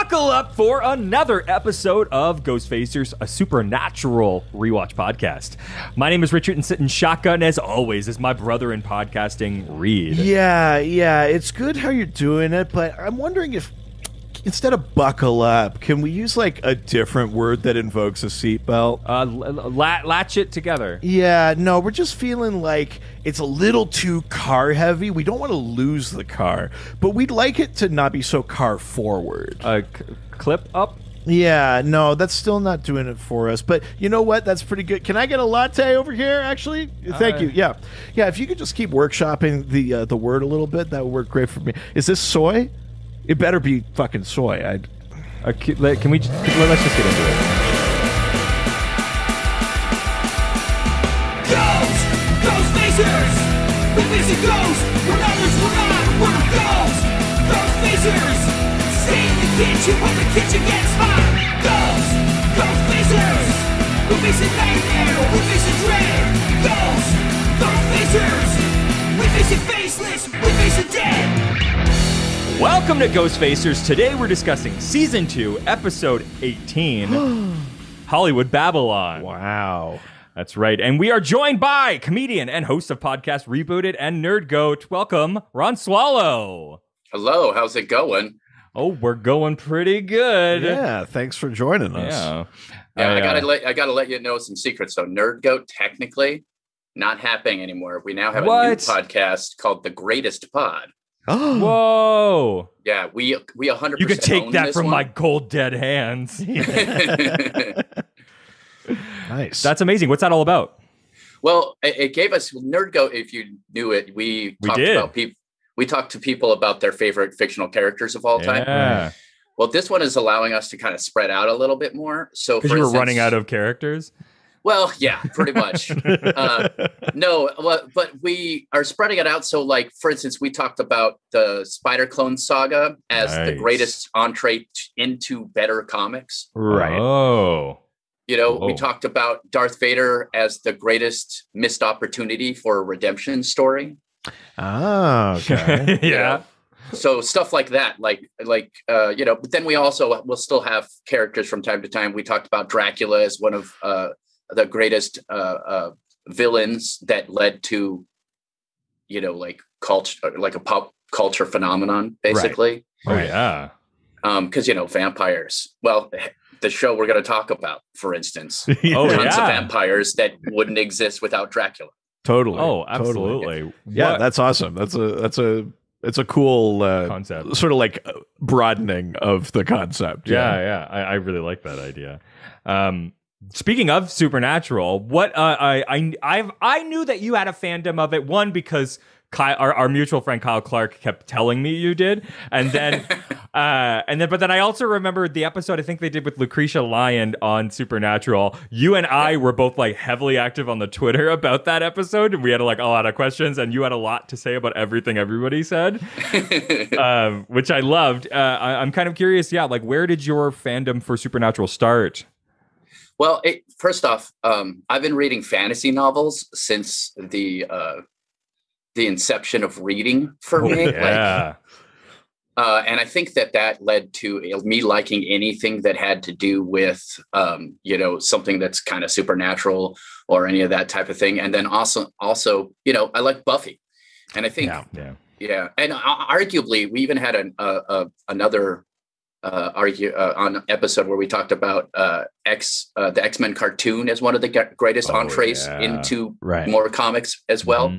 Buckle up for another episode of Ghostfacers, a supernatural rewatch podcast. My name is Richard, and sitting shotgun, as always, is my brother in podcasting, Reed. Yeah, it's good how you're doing it, but I'm wondering if instead of buckle up, can we use like a different word that invokes a seatbelt? Latch it together. Yeah, no, we're just feeling like it's a little too car heavy. We don't want to lose the car, but we'd like it to not be so car forward. Clip up? Yeah, no, that's still not doing it for us. But you know what? That's pretty good. Can I get a latte over here, actually? Thank you. Yeah, if you could just keep workshopping the word a little bit, that would work great for me. Is this soy? It better be fucking soy. Can we? Let's just get into it. Ghostfacers! We're facing ghosts! We're others, we're not! We're ghosts! Ghostfacers! Stay in the kitchen when the kitchen gets hot! Ghostfacers! We're facing nightmare! We're facing dread! Ghostfacers! We're facing faceless! We're facing dead! Welcome to Ghostfacers. Today we're discussing Season 2, Episode 18, Hollywood Babylon. Wow. That's right. And we are joined by comedian and host of podcast Rebooted and Nerd Goat. Welcome, Ron Swallow. Hello, how's it going? Oh, we're going pretty good. Yeah, thanks for joining us. I gotta let you know some secrets. So Nerd Goat, technically, not happening anymore. We now have a new podcast called The Greatest Pod. Oh. Whoa. Yeah, we 100% You could take own that this from one. my cold dead hands. Nice. That's amazing. What's that all about? Well, it gave us Nerd Goat. If you knew it, we talked to people about their favorite fictional characters of all time. Yeah. Well, this one is allowing us to kind of spread out a little bit more. So because you were running out of characters? Well, yeah, pretty much. But we are spreading it out. So, like, for instance, we talked about the Spider Clone saga as the greatest entree into better comics. Right. Oh. You know, we talked about Darth Vader as the greatest missed opportunity for a redemption story. Oh, okay. Yeah. So stuff like that, but then we'll still have characters from time to time. We talked about Dracula as one of the greatest villains that led to, culture, like a pop culture phenomenon, basically. Right. Oh, yeah. Because, vampires. Well, the show we're going to talk about, for instance, tons of vampires that wouldn't exist without Dracula. Totally. Oh, absolutely. Totally. Yeah, that's awesome. It's a cool concept, sort of like broadening of the concept. Yeah. I really like that idea. Speaking of supernatural, what I knew that you had a fandom of it. One, because Kyle, our mutual friend Kyle Clark kept telling me you did, but then I also remembered the episode I think they did with Lucretia Lyon on Supernatural. You and I were both like heavily active on the Twitter about that episode, and we had like a lot of questions, and you had a lot to say about everything everybody said, which I loved. I'm kind of curious, like where did your fandom for Supernatural start? Well, first off, I've been reading fantasy novels since the inception of reading for me. Yeah. And I think that led to me liking anything that had to do with, something that's kind of supernatural or any of that type of thing. And then also, I like Buffy. And I think, and arguably we even had another on an episode where we talked about the X-Men cartoon as one of the greatest entrees into more comics as well.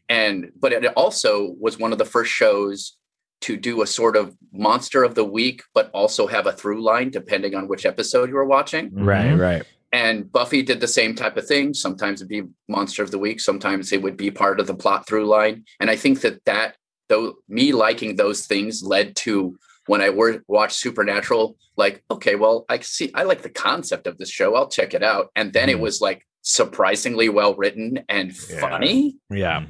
But it also was one of the first shows to do a sort of monster of the week, but also have a through line depending on which episode you were watching. Right. And Buffy did the same type of thing. Sometimes it'd be monster of the week. Sometimes it would be part of the plot through line. And I think me liking those things led to when I watched Supernatural, like, okay, well, I like the concept of this show. I'll check it out. And then it was like surprisingly well written and funny. Yeah.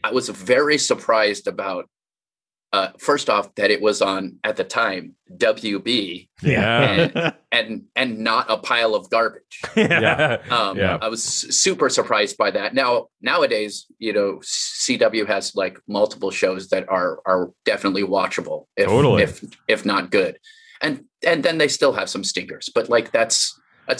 I was very surprised about, first off, that it was on, at the time, WB. Yeah. And not a pile of garbage. I was super surprised by that. Nowadays, CW has like multiple shows that are definitely watchable, if not good. and then they still have some stinkers, but like that's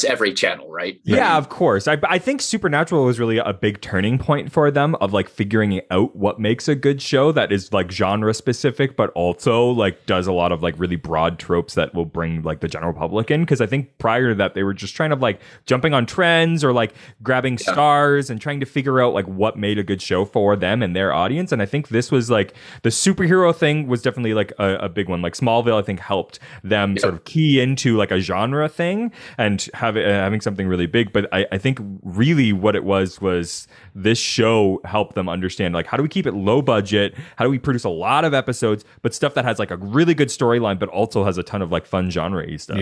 every channel, right? Yeah, of course. I think Supernatural was really a big turning point for them of like figuring out what makes a good show that is like genre specific, but also like does a lot of like really broad tropes that will bring like the general public in. Because I think prior to that, they were just trying to like jumping on trends or like grabbing stars and trying to figure out like what made a good show for them and their audience. And I think this was like the superhero thing was definitely like a big one. Like Smallville, I think helped them sort of key into like a genre thing and having something really big. But I think really what it was this show helped them understand like how do we keep it low budget, how do we produce a lot of episodes but stuff that has like a really good storyline but also has a ton of like fun genre-y stuff.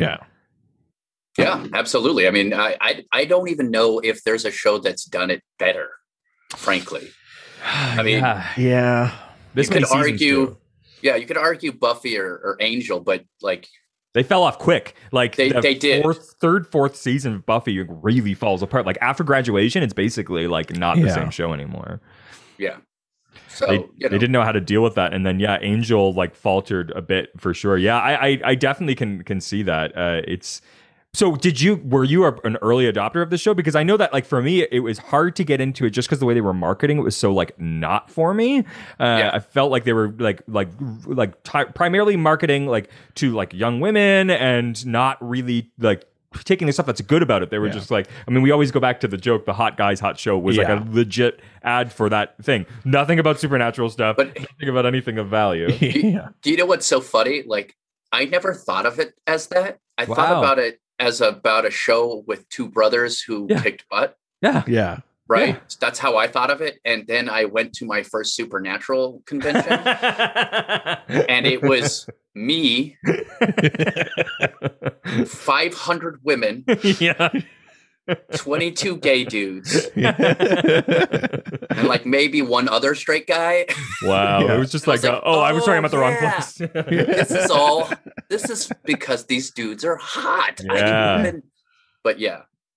Yeah, absolutely. I mean, I don't even know if there's a show that's done it better, frankly. I mean, this you could argue you could argue Buffy or Angel, but like they fell off quick. Like they did. Fourth season of Buffy really falls apart. Like after Graduation, it's basically like not the same show anymore. Yeah. So they didn't know how to deal with that. And then Angel like faltered a bit for sure. Yeah, I definitely can see that. So were you an early adopter of the show? Because I know that like for me, it was hard to get into it just because the way they were marketing it was so like not for me. I felt like they were primarily marketing like to like young women and not really like taking the stuff that's good about it. They were just like, I mean, we always go back to the joke, the Hot Guys Hot Show was like a legit ad for that thing. Nothing about supernatural stuff, but nothing about anything of value. Do you know what's so funny? Like I never thought of it as that. I thought about it as about a show with two brothers who kicked butt. Yeah. Right? Yeah. That's how I thought of it. And then I went to my first Supernatural convention. And it was me, 500 women, 22 gay dudes, and like maybe one other straight guy. Wow. It was just like, I was talking about the wrong place. This is because these dudes are hot. But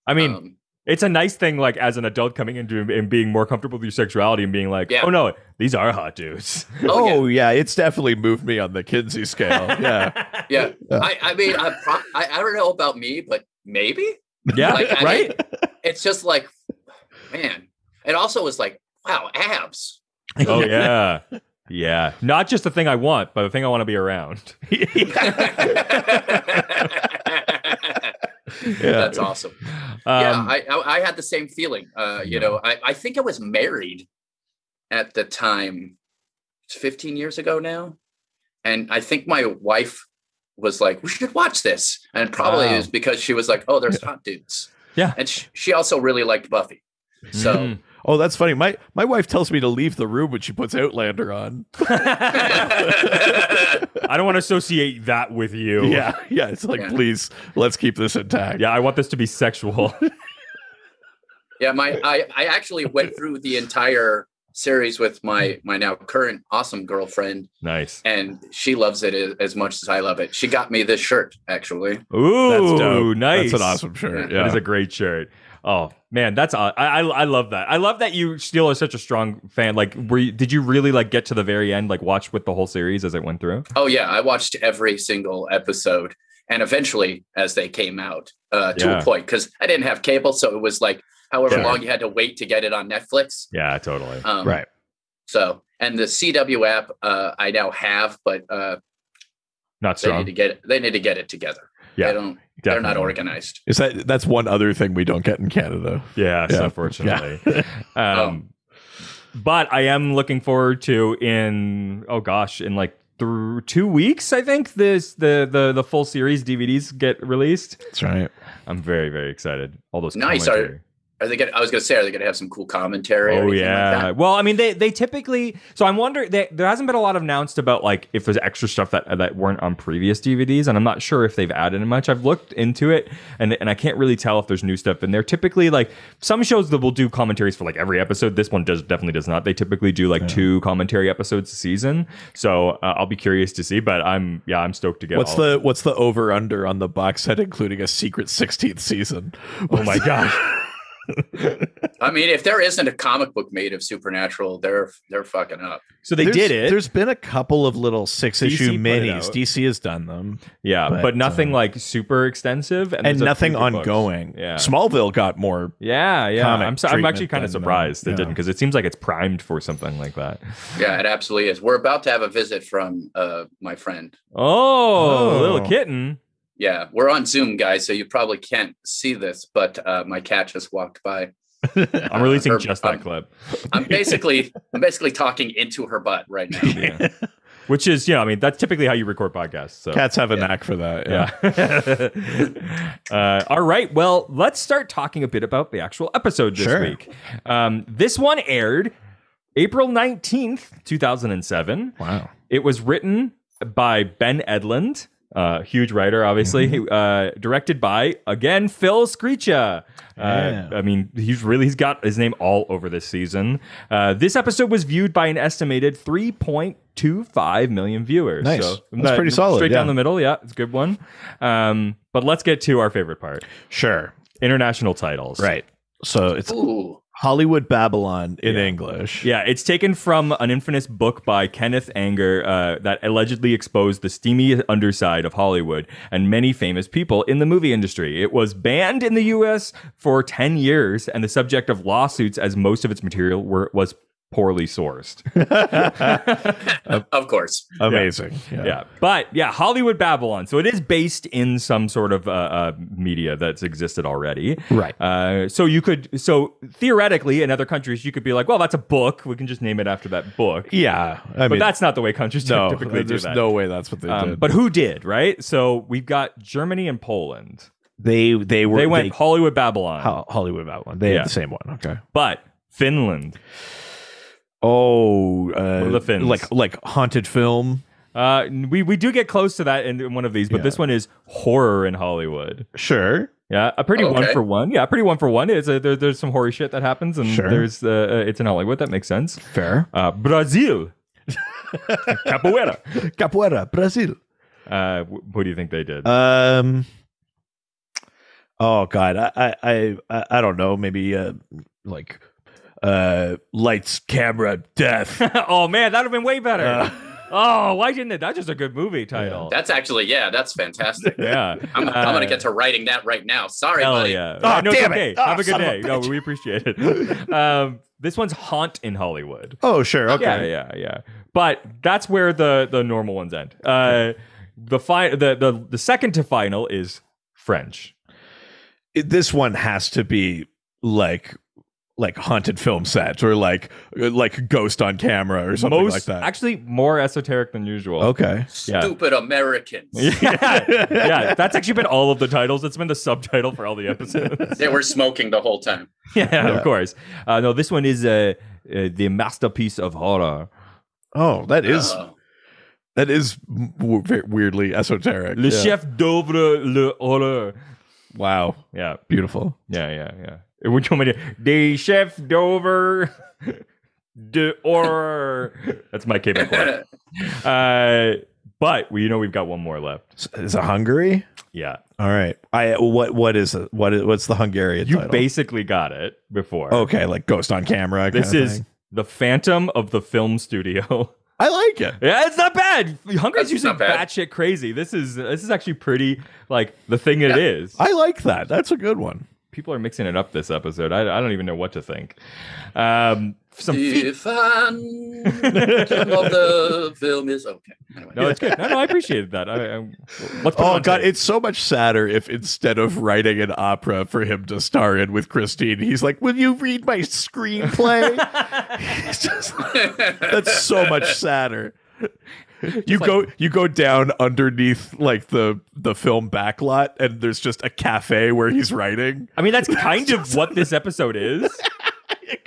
I mean, it's a nice thing, like as an adult coming into and being more comfortable with your sexuality and being like, oh no, these are hot dudes. It's definitely moved me on the Kinsey scale. I mean, I don't know about me, but maybe. Yeah, like, right. mean, it's just like, man. It also was like, wow, abs. Oh yeah. Not just the thing I want, but the thing I want to be around. That's awesome. I had the same feeling. I think I was married at the time. It's 15 years ago now, and I think my wife was like, we should watch this, and probably it was because she was like, oh, there's hot dudes. And she also really liked Buffy. So oh, that's funny. My wife tells me to leave the room when she puts Outlander on. I don't want to associate that with you. Yeah. It's like, please, let's keep this intact. Yeah, I want this to be sexual. I actually went through the entire series with my now current awesome girlfriend. Nice. And she loves it as much as I love it. She got me this shirt, actually. Ooh, that's dope. Nice. That's an awesome shirt. Yeah. That is a great shirt. Oh man, that's I love that. I love that you still are such a strong fan. Like, did you really like get to the very end, like watch with the whole series as it went through? Oh yeah, I watched every single episode, and eventually, as they came out, to a point, because I didn't have cable, so it was like however long you had to wait to get it on Netflix. Yeah, totally. Right. So, and the CW app I now have, but not strong. They need to get it together. Yeah, they're not organized. That's one other thing we don't get in Canada. Yeah. Unfortunately. But I am looking forward to in like 2 weeks, I think the full series DVDs get released. That's right. I'm very, very excited. All those nice. Are they going to have some cool commentary? Oh, or anything like that? Well, I mean, they typically. So I'm wondering. There hasn't been a lot announced about like if there's extra stuff that weren't on previous DVDs, and I'm not sure if they've added much. I've looked into it, and I can't really tell if there's new stuff in there. Typically, like some shows that will do commentaries for like every episode. This one definitely does not. They typically do like 2 commentary episodes a season. So I'll be curious to see. But I'm stoked to get. What's the over under on the box set, including a secret 16th season? Oh my gosh. I mean, if there isn't a comic book made of Supernatural, they're fucking up. So they did it. There's been a couple of little 6-issue DC put it minis. out. DC has done them. Yeah, but nothing like super extensive and there's a nothing few books. ongoing. Yeah. Smallville got more. Yeah. I'm actually treatment kind of than, surprised it yeah. didn't, because it seems like it's primed for something like that. Yeah, it absolutely is. We're about to have a visit from my friend. Oh, little kitten. Yeah, we're on Zoom, guys, so you probably can't see this, but my cat just walked by. I'm releasing just that clip. I'm basically talking into her butt right now. Yeah. Which is, that's typically how you record podcasts. So. Cats have a knack for that. Yeah. All right. Well, let's start talking a bit about the actual episode this week. This one aired April 19th, 2007. Wow. It was written by Ben Edlund. Huge writer, obviously. Directed by, again, Phil Screecha. I mean, he's got his name all over this season. This episode was viewed by an estimated 3.25 million viewers. Nice. So, that's pretty solid. Straight down the middle. Yeah, it's a good one. But let's get to our favorite part. Sure. International titles. Right. So it's Hollywood Babylon in English. Yeah, it's taken from an infamous book by Kenneth Anger that allegedly exposed the steamy underside of Hollywood and many famous people in the movie industry. It was banned in the U.S. for 10 years and the subject of lawsuits, as most of its material was poorly sourced. Of course. Amazing. Yeah. But Hollywood Babylon. So it is based in some sort of media that's existed already. Right. So theoretically in other countries, you could be like, well, that's a book. We can just name it after that book. Yeah. But that's not the way countries typically do there's that. no way that's what they did. But who did, right? So we've got Germany and Poland. They went Hollywood Babylon. Hollywood Babylon. They had the same one. Okay. But Finland. The Finns? like haunted film. We do get close to that in one of these, but this one is horror in Hollywood. Sure. Yeah, a pretty one for one. Yeah, pretty one for one. There's some horror shit that happens, and there's it's in Hollywood. That makes sense. Fair. Brazil. Capoeira, Brazil. What do you think they did? Oh God, I don't know. Maybe lights, camera, death. Oh man, that'd have been way better. Why didn't it? That's just a good movie title. That's actually, that's fantastic. Yeah. I'm going to get to writing that right now. Sorry, buddy. Yeah. Oh, no, damn okay. it. Oh, Have a good son of day. a No, bitch. we appreciate it. This one's Haunt in Hollywood. Oh, sure. Okay. Yeah. But that's where the normal ones end. The second to final is French. This one has to be like haunted film set or like ghost on camera or something like that. Actually, more esoteric than usual. Okay. Stupid Americans. Yeah, that's actually been all of the titles. It's been the subtitle for all the episodes. They were smoking the whole time. Yeah, of course. No, this one is the masterpiece of horror. Oh, that is weirdly esoteric. Le chef d'oeuvre, le horror. Wow. Yeah. Beautiful. Yeah. Which one? The chef d'oeuvre de horror. That's my Quebecois. But we've got one more left. Is it Hungary? Yeah. All right. What's the Hungarian You title? basically got it before. Okay, like ghost on camera. This is the Phantom of the Film Studio. I like it. Yeah, it's not bad. Hungary's usually not bad. batshit crazy. This is actually pretty like the thing it is. I like that. That's a good one. People are mixing it up this episode. I don't even know what to think. The Phantom of the film is okay. Anyway. No, it's good. No, I appreciated that. Let's put it on God, tape. it's so much sadder if instead of writing an opera for him to star in with Christine, he's like, "Will you read my screenplay?" It's just, that's so much sadder. You go down underneath like the film Backlot, and there's just a cafe where he's writing. I mean, that's kind of what this episode is.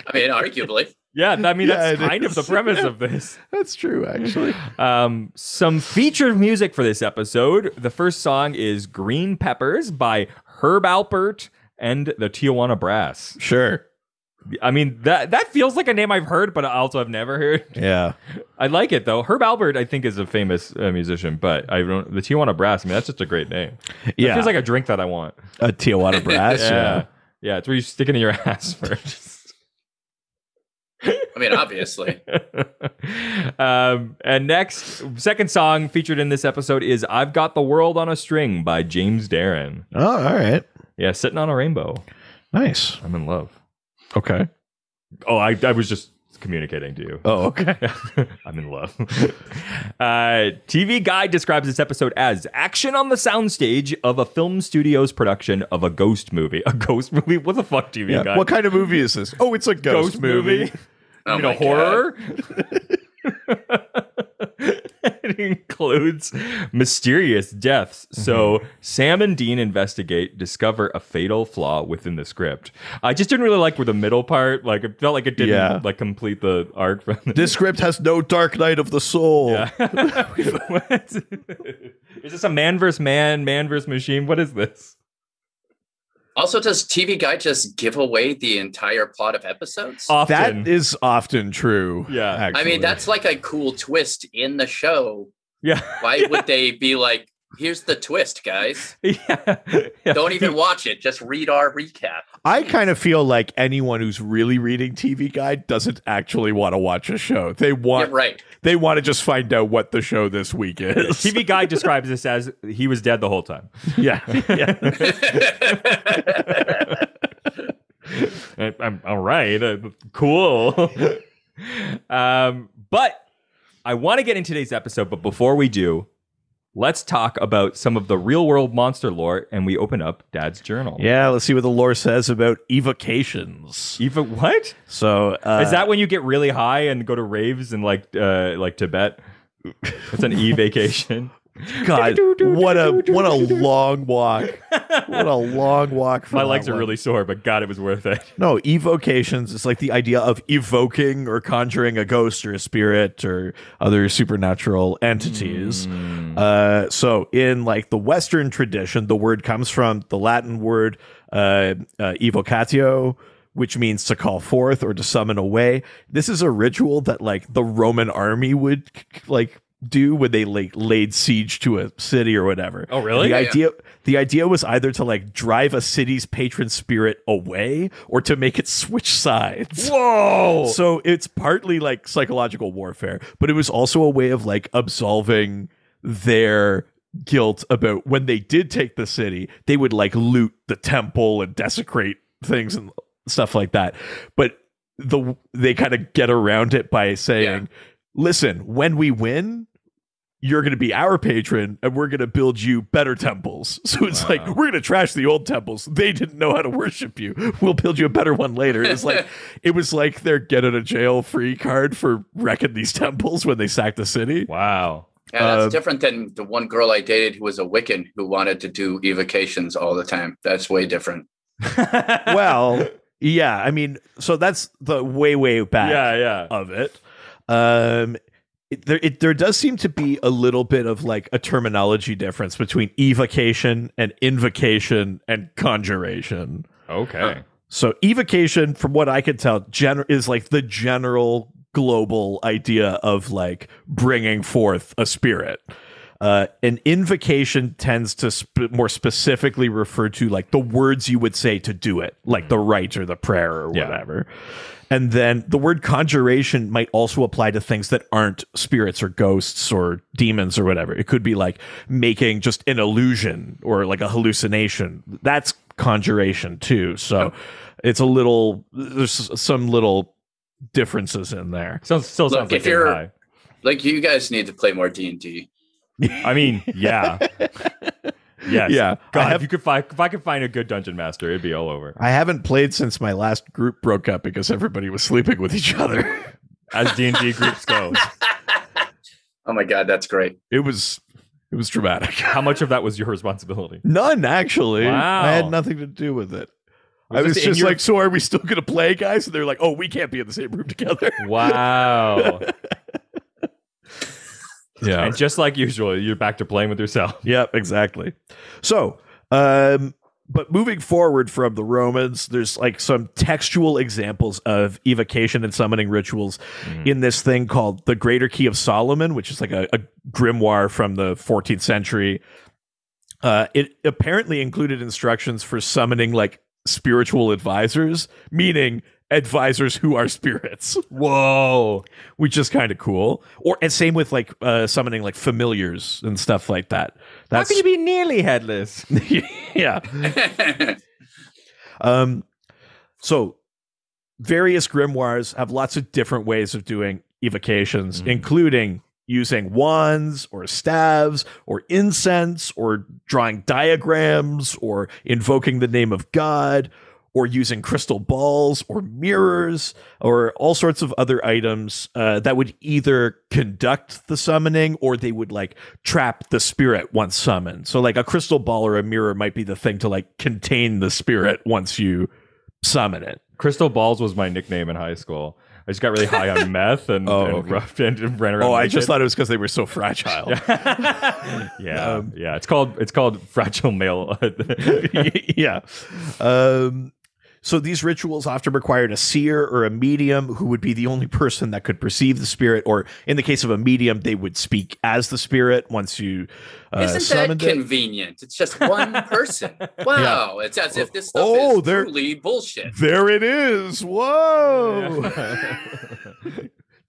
I mean, arguably. Yeah, I mean, that's it kind of the premise of this. That's true, actually. Some featured music for this episode. The first song is Green Peppers by Herb Alpert and the Tijuana Brass. Sure. I mean, that feels like a name I've heard, but I also have never heard. Yeah. I like it, though. Herb Alpert, I think, is a famous musician, but the Tijuana Brass, I mean, that's just a great name. It Yeah. feels like a drink that I want. A Tijuana Brass. Yeah. Yeah, it's where you stick it in your ass first. I mean, obviously. And next, second song featured in this episode is I've Got the World on a String by James Darren. Oh, all right. Yeah, Sitting on a Rainbow. Nice. I'm in love. Okay. Oh, I was just communicating to you. Oh, okay. I'm in love. TV Guide describes this episode as action on the soundstage of a film studio's production of a ghost movie. A ghost movie? What the fuck, TV Guide? What kind of movie is this? Oh, it's a ghost movie. Oh, You know, my horror? It includes mysterious deaths. So Sam and Dean discover a fatal flaw within the script. I just didn't really like with the middle part. Like, it felt like it didn't like complete the arc. From This script has no dark night of the soul. Yeah. What? Is this a man versus man versus machine? What is this? Also, does TV Guide just give away the entire plot of episodes? Often. That is often true. Yeah. actually. I mean, that's like a cool twist in the show. Yeah. Why would they be like, here's the twist, guys? Yeah. Don't even watch it. Just read our recap. I kind of feel like anyone who's really reading TV Guide doesn't actually want to watch a show. They want They want to just find out what the show this week is. TV Guide describes this as he was dead the whole time. Yeah. I'm all right. Cool. But I want to get into today's episode. But before we do, let's talk about some of the real world monster lore. And we open up Dad's journal. Yeah, let's see what the lore says about evocations. What? So Is that when you get really high and go to raves in like Tibet? It's an evocation. God, what a long walk. What a long walk. My legs are really sore, but God, it was worth it. No, evocations is like the idea of evoking or conjuring a ghost or a spirit or other supernatural entities. So in like the Western tradition, the word comes from the Latin word evocatio, which means to call forth or to summon away. This is a ritual that like the Roman army would like do when they like laid siege to a city or whatever. Oh, really? The idea was either to like drive a city's patron spirit away or to make it switch sides. Whoa! So it's partly like psychological warfare, but it was also a way of like absolving their guilt about when they did take the city, they would like loot the temple and desecrate things and stuff like that. But they kind of get around it by saying, listen, when we win, you're going to be our patron and we're going to build you better temples. So it's like, we're going to trash the old temples. They didn't know how to worship you. We'll build you a better one later. It was like their get out of jail free card for wrecking these temples when they sacked the city. Wow. Yeah, that's different than the one girl I dated who was a Wiccan who wanted to do evocations all the time. That's way different. Well, yeah, I mean, so that's the way back of it. There does seem to be a little bit of like a terminology difference between evocation and invocation and conjuration. Okay. So evocation, from what I can tell, is like the general global idea of like bringing forth a spirit. An invocation tends to more specifically refer to like the words you would say to do it, like the rite or the prayer or whatever. And then the word conjuration might also apply to things that aren't spirits or ghosts or demons or whatever. It could be like making just an illusion or like a hallucination. That's conjuration too. So there's some little differences in there. Still sounds like if you're high. Like, you guys need to play more D&D. I mean, yeah. Yes. Yeah. God, if I could find a good dungeon master, it'd be all over. I haven't played since my last group broke up because everybody was sleeping with each other. As D&D groups go. Oh my God, that's great. It was dramatic. How much of that was your responsibility? None, actually. Wow. I had nothing to do with it. I was just like, so are we still going to play, guys? And they're like, oh, we can't be in the same room together. Wow. Yeah. And just like usual, you're back to playing with yourself. Yep, exactly. So, but moving forward from the Romans, there's like some textual examples of evocation and summoning rituals in this thing called the Greater Key of Solomon, which is like a grimoire from the 14th century. It apparently included instructions for summoning like spiritual advisors, meaning advisors who are spirits. Whoa. Which is kind of cool. And same with like summoning like familiars and stuff like that. How can you be nearly headless? Yeah. So various grimoires have lots of different ways of doing evocations, including using wands or staves or incense or drawing diagrams or invoking the name of God or using crystal balls or mirrors or all sorts of other items that would either conduct the summoning or they would like trap the spirit once summoned. So like a crystal ball or a mirror might be the thing to like contain the spirit once you summon it. Crystal balls was my nickname in high school. I just got really high on meth and ran around. Oh, I just thought it was because they were so fragile. Yeah. It's called fragile male. Yeah. So these rituals often required a seer or a medium who would be the only person that could perceive the spirit, or in the case of a medium, they would speak as the spirit once you Isn't that convenient? It's just one person. Wow. Yeah. It's as if this stuff is truly bullshit. There it is. Whoa. Yeah.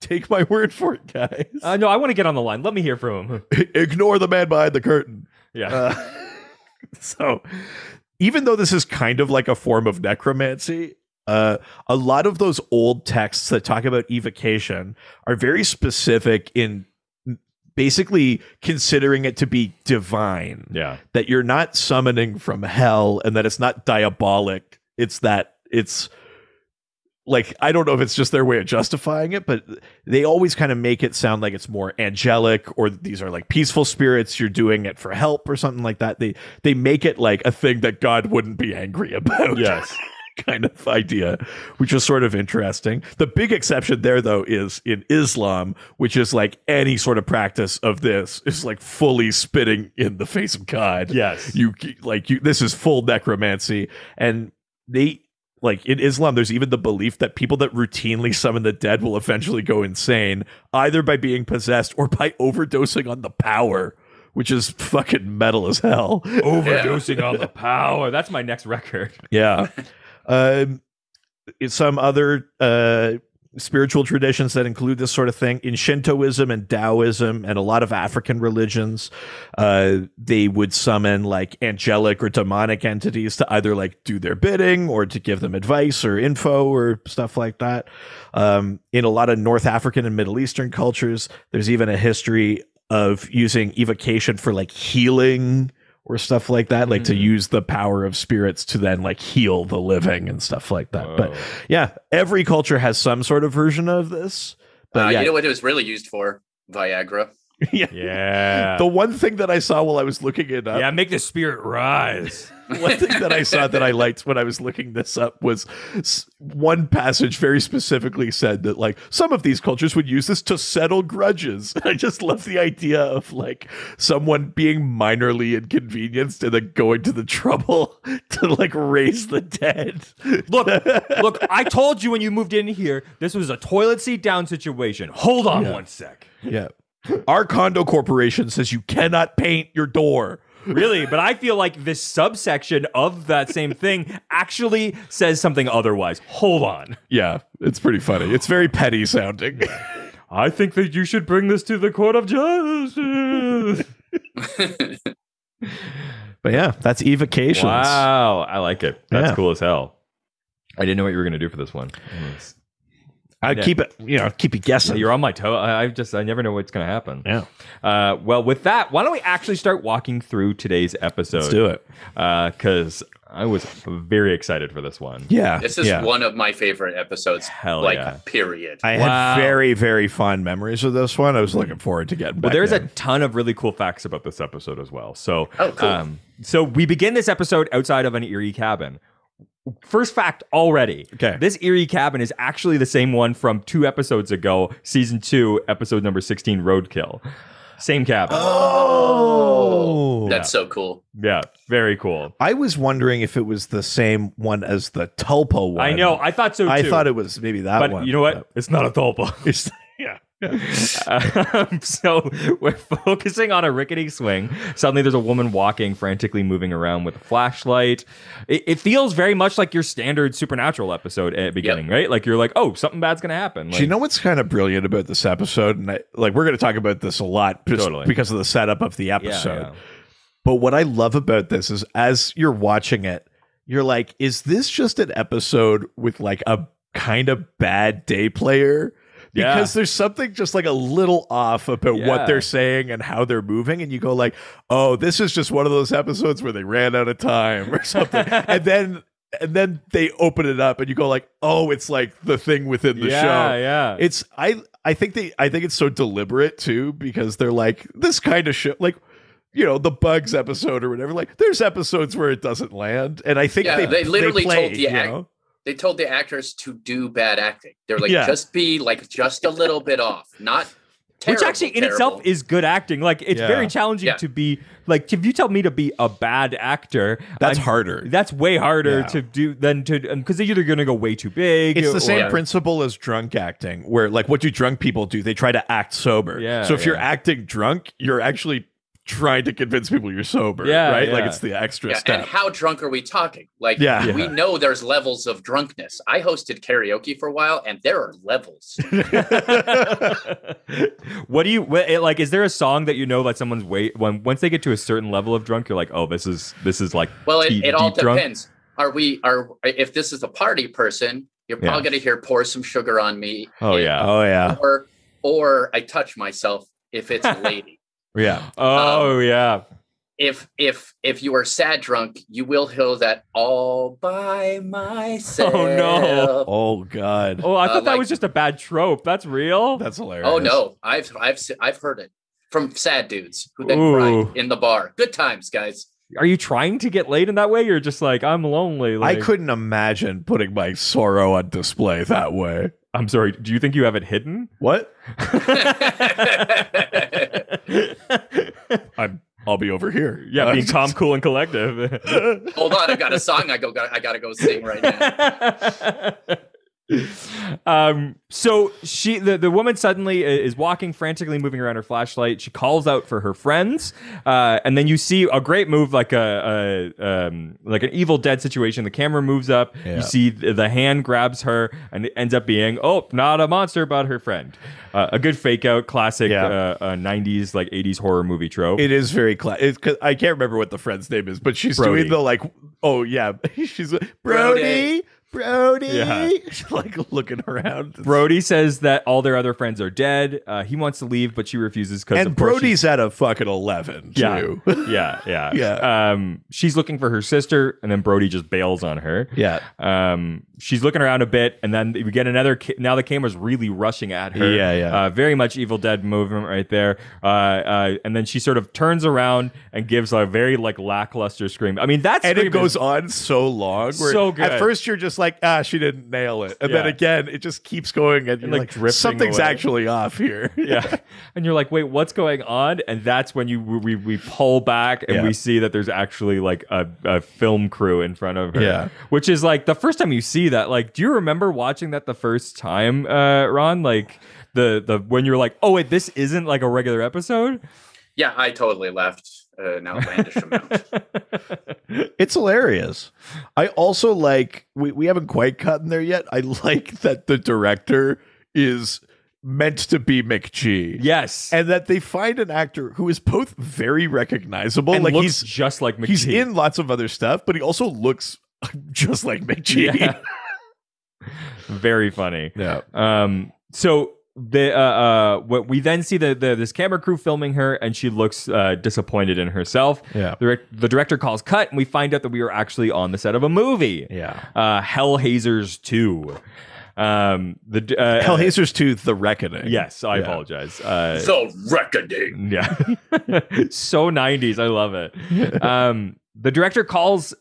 Take my word for it, guys. No, I want to get on the line. Let me hear from him. Ignore the man behind the curtain. Yeah. So even though this is kind of like a form of necromancy, a lot of those old texts that talk about evocation are very specific in basically considering it to be divine. Yeah. That you're not summoning from hell and that it's not diabolic. It's that it's like, I don't know if it's just their way of justifying it, but they always kind of make it sound like it's more angelic or these are like peaceful spirits. You're doing it for help or something like that. They make it like a thing that God wouldn't be angry about. Yes. Kind of idea, which is sort of interesting. The big exception there, though, is in Islam, which is like any sort of practice of this is like fully spitting in the face of God. Yes. This is full necromancy. And they, like in Islam, there's even the belief that people that routinely summon the dead will eventually go insane, either by being possessed or by overdosing on the power, which is fucking metal as hell. Overdosing on the power. That's my next record. Yeah. Some other spiritual traditions that include this sort of thing in Shintoism and Taoism and a lot of African religions, they would summon like angelic or demonic entities to either like do their bidding or to give them advice or info or stuff like that. In a lot of North African and Middle Eastern cultures, there's even a history of using evocation for like healing or stuff like that, like to use the power of spirits to then like heal the living and stuff like that. Whoa. But yeah, every culture has some sort of version of this. But you know what it was really used for? Viagra. Yeah. The one thing that I saw while I was looking it up. Yeah, make the spirit rise. One thing that I saw that I liked when I was looking this up was one passage very specifically said that like some of these cultures would use this to settle grudges. I just love the idea of like someone being minorly inconvenienced and then going to the trouble to like raise the dead. Look, I told you when you moved in here, this was a toilet seat down situation. Hold on one sec. Yeah. Our condo corporation says you cannot paint your door. Really? But I feel like this subsection of that same thing actually says something otherwise. Hold on. Yeah, it's pretty funny. It's very petty sounding. I think that you should bring this to the court of justice. But yeah, that's evocations. Wow, I like it. That's cool as hell. I didn't know what you were going to do for this one. I keep you guessing. You're on my toe. I never know what's going to happen. Yeah. Well, with that, why don't we actually start walking through today's episode? Let's do it. Because I was very excited for this one. Yeah. This is one of my favorite episodes. Period. I had very, very fond memories of this one. I was looking forward to getting back. Well, there's a ton of really cool facts about this episode as well. So, cool. So we begin this episode outside of an eerie cabin. First fact already. Okay. This eerie cabin is actually the same one from 2 episodes ago, season 2, episode number 16, Roadkill. Same cabin. Oh. That's so cool. Yeah, very cool. I was wondering if it was the same one as the Tulpa one. I know. I thought so too. I thought it was maybe that one. But you know what? It's not a Tulpa. So we're focusing on a rickety swing. Suddenly there's a woman walking, frantically moving around with a flashlight. It feels very much like your standard Supernatural episode at the beginning, right? Like you're like, oh, something bad's going to happen. Like, Do you know what's kind of brilliant about this episode? And we're going to talk about this a lot just because of the setup of the episode. Yeah. But what I love about this is as you're watching it, you're like, is this just an episode with like a kind of bad day player? Because there's something just like a little off about what they're saying and how they're moving. And you go like, oh, this is just one of those episodes where they ran out of time or something. and then they open it up and you go like, oh, it's like the thing within the show. Yeah. It's I think it's so deliberate too, because they're like this kind of shit, like, you know, the Bugs episode or whatever. Like there's episodes where it doesn't land. And I think they literally told they told the actors to do bad acting. They're like, just be like just a little bit off, not terrible, which actually in itself is good acting. Like it's very challenging to be like, if you tell me to be a bad actor, that's harder. That's way harder to do than to, because they're either going to go way too big. It's the same principle as drunk acting, where like what do drunk people do? They try to act sober. So if you're acting drunk, you're actually trying to convince people you're sober, right? Like it's the extra step. And how drunk are we talking? Like we know there's levels of drunkenness. I hosted karaoke for a while, and there are levels. What do you like? Is there a song that you know that someone's once they get to a certain level of drunk, you're like, oh, this is like, well, it all depends. If this is a party person, you're probably going to hear "Pour Some Sugar on Me." Or I touch myself if it's a lady. If you are sad drunk, you will hear that all by myself. Oh no! Oh god! Oh, I thought that was just a bad trope. That's real. That's hilarious. Oh no, I've heard it from sad dudes who then cry in the bar. Good times, guys. Are you trying to get laid in that way? You're just like, I'm lonely. Like, I couldn't imagine putting my sorrow on display that way. I'm sorry. Do you think you have it hidden? What? I'll be over here. Yeah, being calm, cool, and collective. Hold on, I've got a song I gotta go sing right now. So the woman suddenly is walking frantically, moving around her flashlight. She calls out for her friends, and then you see a great move, like an Evil Dead situation. The camera moves up. You see the hand grabs her, and it ends up being not a monster, but her friend. A good fake out, classic 90s like 80s horror movie trope. It is very classic. I can't remember what the friend's name is, but she's Brody. doing the like, she's Brody. She's like looking around. Brody says that all their other friends are dead. He wants to leave, but she refuses because Brody's at a fucking 11 too. Yeah. She's looking for her sister, and then Brody just bails on her. She's looking around a bit, and then we get another. Now the camera's really rushing at her. Very much Evil Dead movement right there. And then she sort of turns around and gives a very like lackluster scream. I mean, it goes on so long. So good. At first, you're just like, she didn't nail it, and then again, it just keeps going, and you're like something's away. Actually off here. And you're like, wait, what's going on? And that's when we pull back and we see that there's actually like a film crew in front of her. Which is like the first time you see that. Like, do you remember watching that the first time, Ron? Like the when you're like, oh wait, this isn't like a regular episode. Yeah, I totally left an outlandish amount. It's hilarious. I also like, we haven't quite gotten there yet. I like that the director is meant to be McG. Yes. And that they find an actor who is both very recognizable. And like looks just like McG. He's in lots of other stuff, but he also looks just like McG. Yeah. Very funny. Yeah. So what we then see this camera crew filming her, and she looks disappointed in herself. The director calls cut, and we find out that we are actually on the set of a movie. Hellhazzers 2. Hellhazzers 2, The Reckoning. Yes, I apologize. The Reckoning. Yeah. So 90s. I love it. The director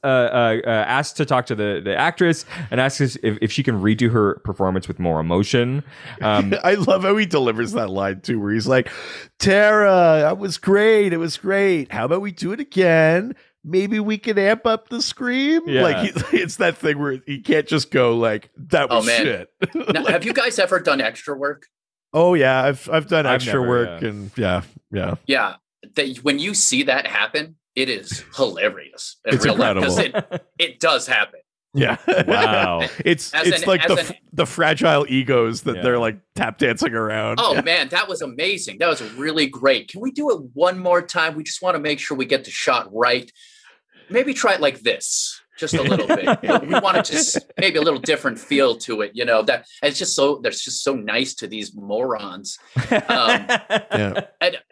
asks to talk to the actress and asks if she can redo her performance with more emotion. I love how he delivers that line too, where he's like, Tara, that was great. It was great. How about we do it again? Maybe we can amp up the scream. Like it's that thing where he can't just go like, that was shit. Now, have you guys ever done extra work? Oh yeah, I've done I've extra never, work yeah. and yeah. Yeah, when you see that happen, it is hilarious. It's incredible. Because it does happen. Yeah. Wow. it's the fragile egos that they're like tap dancing around. Oh man, that was amazing. That was really great. Can we do it one more time? We just want to make sure we get the shot right. Maybe try it like this. Just a little bit. We want to just maybe a little different feel to it, that it's just that's just so nice to these morons. And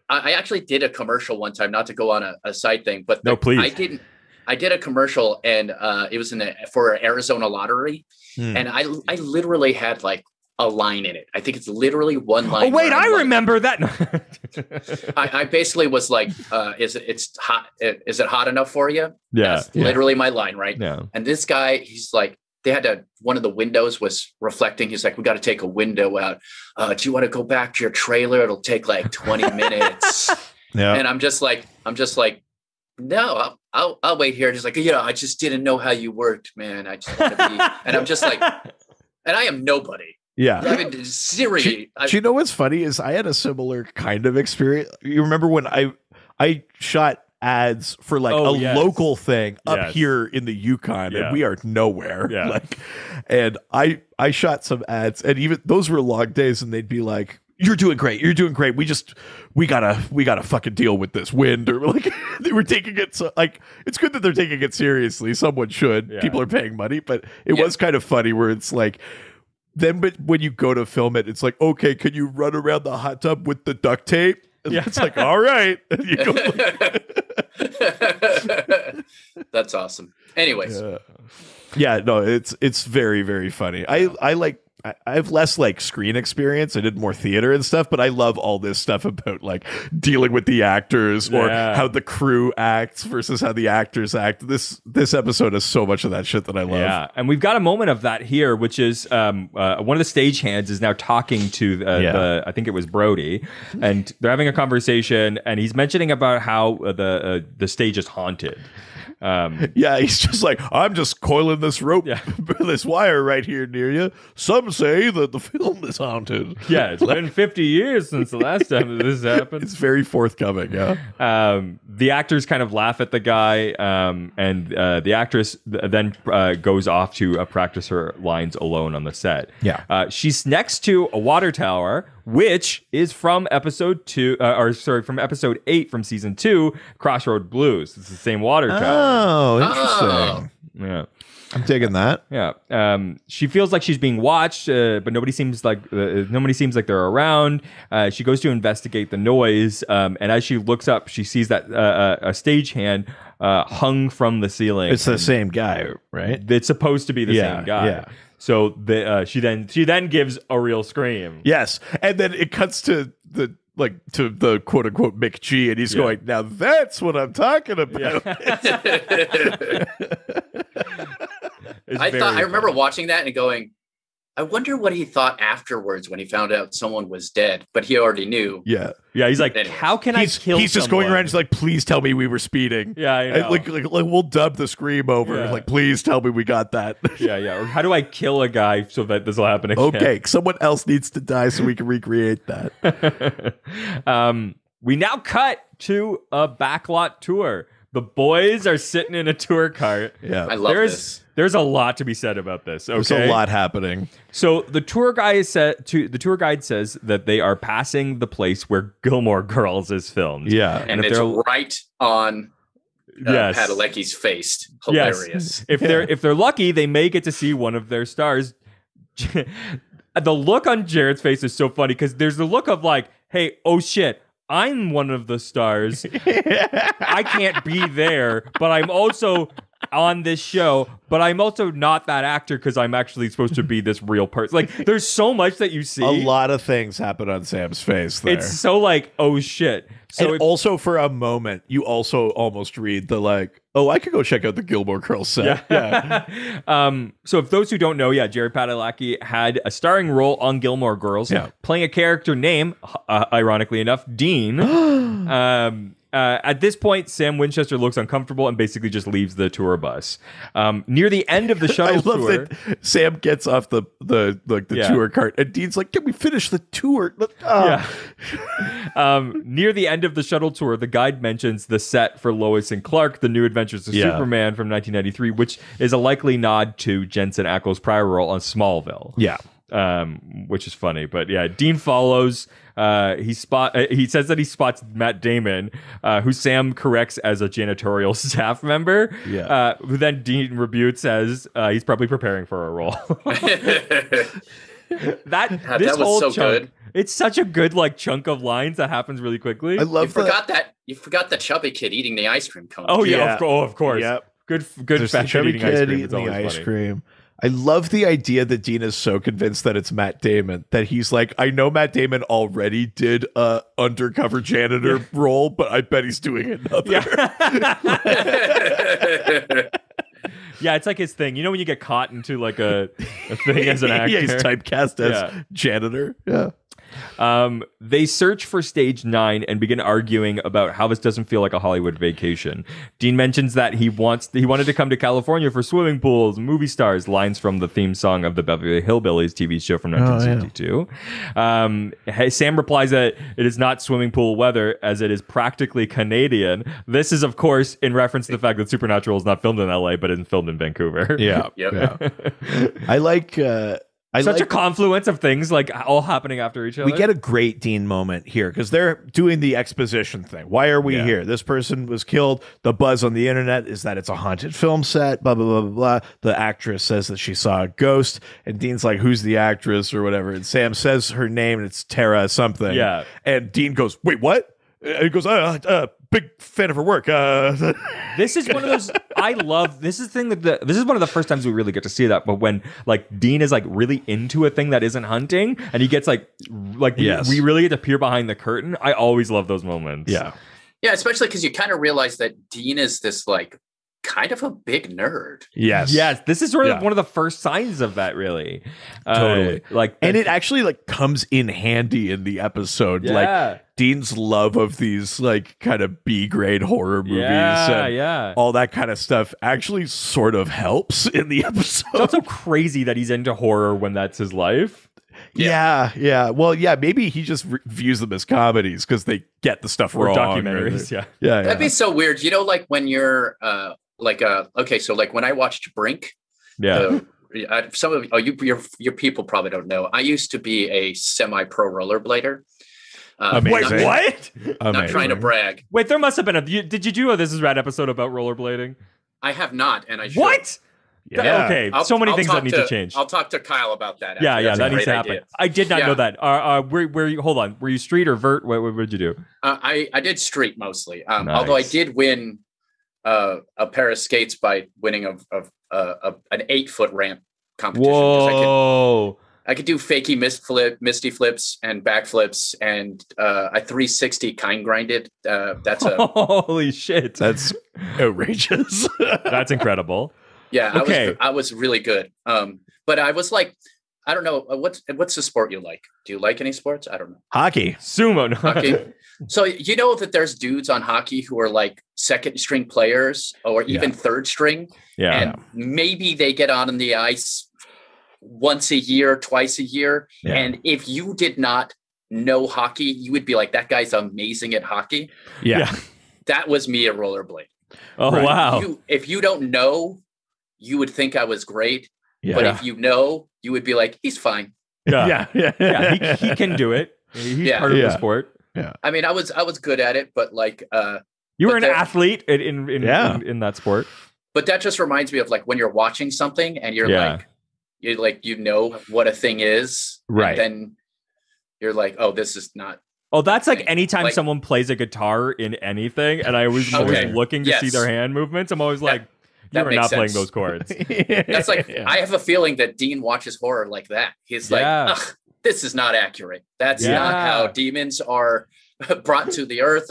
I actually did a commercial one time, not to go on a side thing, but please. I did a commercial and it was for Arizona lottery. And I literally had like a line in it. I think it's literally one line. Oh wait, I remember that. I basically was like, is it hot enough for you? Yeah. That's literally my line, right? Yeah. And this guy, he's like, one of the windows was reflecting. He's like, we got to take a window out. Do you want to go back to your trailer? It'll take like 20 minutes. Yeah. And I'm just like, no, I'll wait here. And he's like, I just didn't know how you worked, man. I just want to be, and I'm just like, and I am nobody. Yeah. I mean, Siri. Do you know what's funny is I had a similar kind of experience. You remember when I shot ads for like local thing up here in the Yukon and we are nowhere. Yeah. And I shot some ads and even those were long days and they'd be like, you're doing great. You're doing great. We gotta fucking deal with this wind or like they were taking it. So like, it's good that they're taking it seriously. Someone should. Yeah. People are paying money, but it was kind of funny where it's like, but when you go to film it, it's like, okay, can you run around the hot tub with the duct tape? And it's like, all right. And you go That's awesome. Anyways. Yeah, no, it's very, very funny. I have less like screen experience. I did more theater and stuff, but I love all this stuff about like dealing with the actors or how the crew acts versus how the actors act. This episode has so much of that shit that I love. Yeah, and we've got a moment of that here, which is one of the stagehands is now talking to the I think it was Brody, and they're having a conversation, and he's mentioning about how the stage is haunted. He's just like, I'm just coiling this rope, this wire right here near you. Some say that the film is haunted. Yeah, it's been 50 years since the last time that this happened. It's very forthcoming, the actors kind of laugh at the guy, and the actress then goes off to practice her lines alone on the set. Yeah. She's next to a water tower, which is from episode 8 from season 2, Crossroad Blues. It's the same water tower. Oh, interesting. Yeah. I'm digging that. Yeah. She feels like she's being watched, but nobody seems like they're around. She goes to investigate the noise, and as she looks up, she sees that a stagehand hung from the ceiling. It's the same guy, right? It's supposed to be the same guy. Yeah. So she then gives a real scream. Yes, and then it cuts to the quote unquote Mick G, and he's going, "Now that's what I'm talking about." I remember watching that and going, I wonder what he thought afterwards when he found out someone was dead, but he already knew. Yeah. He's like, how can I kill He's just someone? going around, he's like, please tell me we were speeding. Yeah, I know. Like we'll dub the scream over. Yeah. Like, please tell me we got that. Yeah. Or how do I kill a guy so that this will happen again? Okay, someone else needs to die so we can recreate that. We now cut to a backlot tour. The boys are sitting in a tour cart. Yeah. I love this. There's a lot to be said about this. Okay? There's a lot happening. So the tour guide says that they are passing the place where Gilmore Girls is filmed. Yeah. And it's right on Padalecki's face. Hilarious. Yes. If they're lucky, they may get to see one of their stars. The look on Jared's face is so funny because there's the look of like, hey, oh shit, I'm one of the stars. I can't be there, but I'm also on this show, but I'm also not that actor because I'm actually supposed to be this real person. Like, there's so much that you see. A lot of things happen on Sam's face there. It's so like, oh shit. So and also for a moment, you also almost read the like, oh, I could go check out the Gilmore Girls set. Yeah. So if those who don't know, Jared Padalecki had a starring role on Gilmore Girls, playing a character named, ironically enough, Dean. At this point, Sam Winchester looks uncomfortable and basically just leaves the tour bus. Near the end of the shuttle tour, that Sam gets off the tour cart, and Dean's like, "Can we finish the tour?" Near the end of the shuttle tour, the guide mentions the set for Lois and Clark: The New Adventures of Superman from 1993, which is a likely nod to Jensen Ackles' prior role on Smallville. Yeah. Which is funny, but yeah, Dean follows. He says that he spots Matt Damon, who Sam corrects as a janitorial staff member. Yeah. Who then Dean rebukes as he's probably preparing for a role. That was so chunk, good. It's such a good chunk of lines that happens really quickly. I love. You forgot the chubby kid eating the ice cream cone. Oh yeah, of course. Yep. Good There's fat the chubby eating kid ice cream. eating It's the always ice funny. cream. I love the idea that Dean is so convinced that it's Matt Damon that he's like, I know Matt Damon already did a undercover janitor role, but I bet he's doing another. Yeah, it's like his thing. You know when you get caught into a thing as an actor? Yeah, he's typecast as janitor. Yeah. They search for stage 9 and begin arguing about how this doesn't feel like a Hollywood vacation. Dean mentions that he wanted to come to California for swimming pools, movie stars, lines from the theme song of the Beverly Hillbillies TV show from 1962. Sam replies that it is not swimming pool weather as it is practically Canadian. This is, of course, in reference to the fact that Supernatural is not filmed in LA, but is filmed in Vancouver. Yeah. Yep. Yeah. I like... Such a confluence of things all happening after each other. We get a great Dean moment here because they're doing the exposition thing. Why are we here? This person was killed. The buzz on the internet is that it's a haunted film set, blah, blah, blah, blah, blah. The actress says that she saw a ghost, and Dean's like, who's the actress or whatever? And Sam says her name, and it's Tara something. Yeah. And Dean goes, wait, what? And he goes, big fan of her work. This is one of those I love. This is the thing this is one of the first times we really get to see that. But when Dean is really into a thing that isn't hunting, and he gets we really get to peer behind the curtain. I always love those moments. Yeah, especially because you kind of realize that Dean is this kind of a big nerd. Yes. This is sort of one of the first signs of that, really. Totally. And it actually comes in handy in the episode. Yeah. Dean's love of these kind of B-grade horror movies and all that kind of stuff actually sort of helps in the episode. It's also crazy that he's into horror when that's his life. Yeah. Well, maybe he just views them as comedies because they get the stuff wrong. Documentaries, yeah. That'd be so weird. You know, when you're when I watched Brink, some of your people probably don't know. I used to be a semi-pro rollerblader. Amazing. What? Not trying to brag. Wait, there must have been did you do a This Is Rad episode about rollerblading? I have not, and I should. What? Yeah. Okay, so many things that need to change. I'll talk to Kyle about that. Yeah, that needs to happen. Idea. I did not know that. Where you? Hold on. Were you street or vert? What did you do? I did street mostly. Nice. Although I did win a pair of skates by winning an 8-foot ramp competition. Whoa! I could do fakey misty flips and backflips, and I 360 kind grinded. That's holy shit! That's outrageous. That's incredible. Yeah, okay. I was really good. But I was I don't know what's the sport you like? Do you like any sports? I don't know. Hockey, sumo, hockey. So you know that there's dudes on hockey who are second string players or even third string. Yeah, and maybe they get on the ice once a year, twice a year. Yeah. And if you did not know hockey, you would be like, that guy's amazing at hockey. Yeah. That was me at rollerblade. Oh, right? Wow. If you don't know, you would think I was great. Yeah. But if you know, you would be like, he's fine. Yeah. He can do it. He's part of the sport. Yeah. I mean, I was good at it, but you were an athlete in that sport. But that just reminds me of when you're watching something and you're you know what a thing is, right? And then you're like, oh, this is not. Oh, that's anytime someone plays a guitar in anything, and I was always looking to see their hand movements. I'm always like, you are not playing those chords. That's I have a feeling that Dean watches horror like that. He's like, ugh, this is not accurate. That's not how demons are brought to the earth.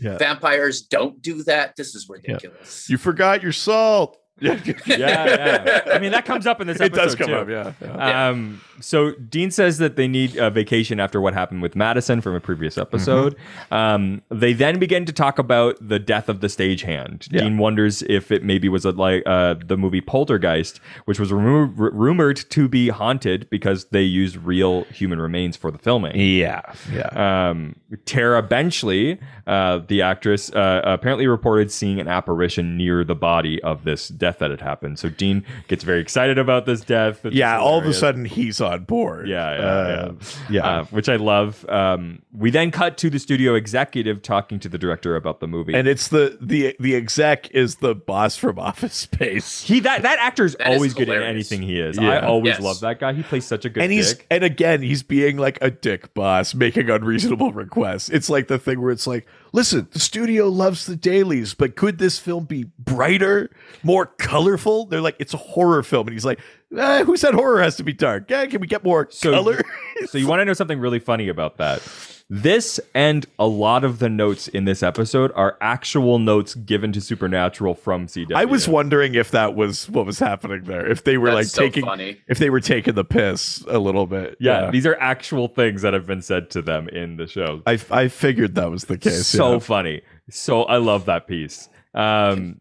Vampires don't do that. This is ridiculous. You forgot your salt. Yeah. I mean, that comes up in this episode. It does come too. up, yeah. So Dean says that they need a vacation after what happened with Madison from a previous episode. They then begin to talk about the death of the stagehand. Yeah. Dean wonders if it maybe was like the movie Poltergeist, which was rumored to be haunted because they used real human remains for the filming. Yeah. Tara Benchley, the actress, apparently reported seeing an apparition near the body of this death that had happened. So Dean gets very excited about this death. It's All of a hilarious. sudden he's on board. Which I love. We then cut to the studio executive talking to the director about the movie. And it's the exec is the boss from Office Space. That actor's That is always good in hilarious. anything he is. Yeah. I always Yes. love that guy. He plays such a good And dick. he's being like a dick boss, making unreasonable requests. It's like the thing where it's like, listen, the studio loves the dailies, but could this film be brighter, more colorful? They're like, it's a horror film. And he's like, who said horror has to be dark? Can we get more color? So you want to know something really funny about that? This and a lot of the notes in this episode are actual notes given to Supernatural from CW. I was wondering if that was what was happening there. If they were That's so funny. if they were taking the piss a little bit. Yeah, these are actual things that have been said to them in the show. I figured that was the case. So funny. So I love that piece. Can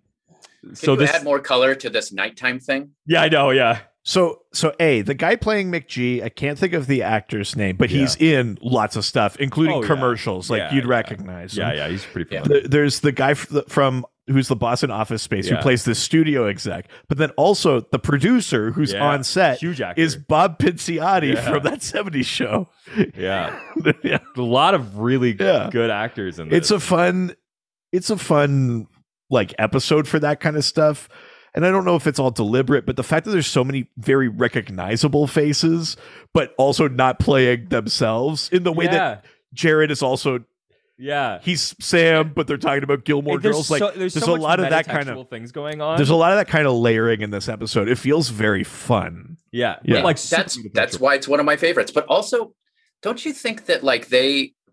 you add more color to this nighttime thing? Yeah, I know. Yeah. So the guy playing McG, I can't think of the actor's name, but he's in lots of stuff, including commercials. You'd recognize. Yeah, he's pretty familiar. There's the guy from who's the boss in Office Space who plays the studio exec, but then also the producer who's on set huge actor. is Bob Pinciotti from that 70s show. Yeah. A lot of really good actors in this. It's a fun like episode for that kind of stuff. And I don't know if it's all deliberate, but the fact that there's so many very recognizable faces, but also not playing themselves in the way that Jared is also, he's Sam, but they're talking about Gilmore Girls. There's so a lot of that kind metatextual of things going on. There's a lot of that kind of layering in this episode. It feels very fun. Yeah. Like that's why it's one of my favorites. But also, don't you think that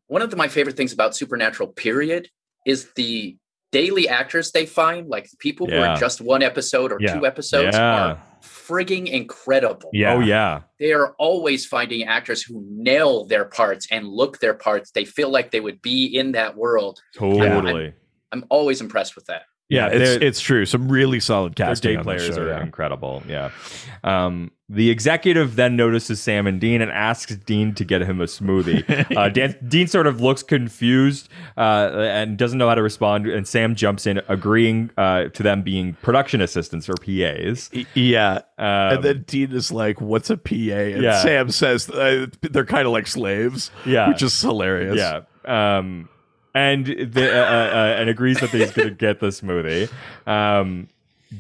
one of my favorite things about Supernatural period is the daily actors they find, like the people who are just one episode or two episodes are frigging incredible. Yeah. Oh yeah. They are always finding actors who nail their parts and look their parts. They feel like they would be in that world. Totally. I'm always impressed with that. Yeah, it's true. Some really solid casting. Their day players are incredible. Yeah. The executive then notices Sam and Dean and asks Dean to get him a smoothie. Dean sort of looks confused and doesn't know how to respond. And Sam jumps in, agreeing to them being production assistants or PAs. Yeah. And then Dean is like, "What's a PA?" And Sam says they're kind of like slaves. Yeah, which is hilarious. Yeah. And agrees that he's going to get the smoothie.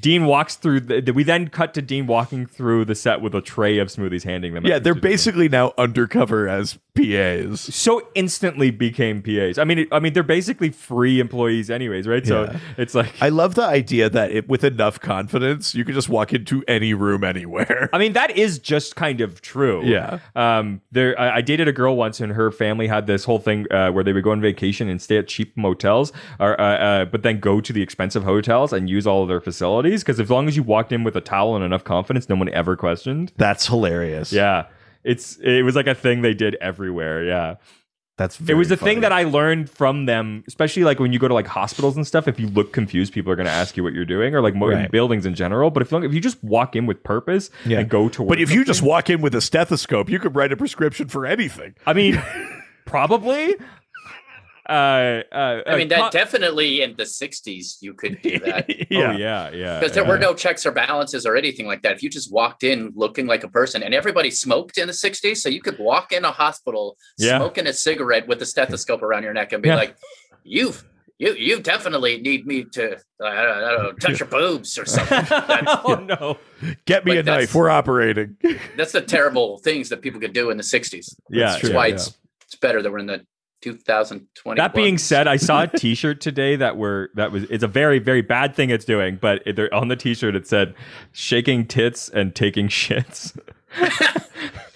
Dean walks through. We then cut to Dean walking through the set with a tray of smoothies, handing them. Yeah, they're basically now undercover as PAs. So instantly became PAs. I mean, they're basically free employees, anyways, right? So it's like, I love the idea that with enough confidence, you can just walk into any room anywhere. I mean, that is just kind of true. Yeah. I dated a girl once, and her family had this whole thing where they would go on vacation and stay at cheap motels, but then go to the expensive hotels and use all of their facilities. Because as long as you walked in with a towel and enough confidence, no one ever questioned. That's hilarious. Yeah. It was like a thing they did everywhere. Yeah. It was the thing that I learned from them, especially like when you go to like hospitals and stuff. If you look confused, people are going to ask you what you're doing, or like in buildings in general. But if you just walk in with purpose and go to work. But if you just walk in with a stethoscope, you could write a prescription for anything. I mean, probably. I mean, that definitely in the 60s, you could do that. Oh, yeah. Because there were no checks or balances or anything like that. If you just walked in looking like a person, and everybody smoked in the 60s, so you could walk in a hospital smoking a cigarette with a stethoscope around your neck and be like, you definitely need me to, I don't know, touch your boobs or something. No. Get me a knife. We're operating. That's the terrible things that people could do in the 60s. Yeah. That's why it's better that we're in the 2020. That being said, I saw a T-shirt today it's a very, very bad thing it's doing, but on the T-shirt it said "shaking tits and taking shits."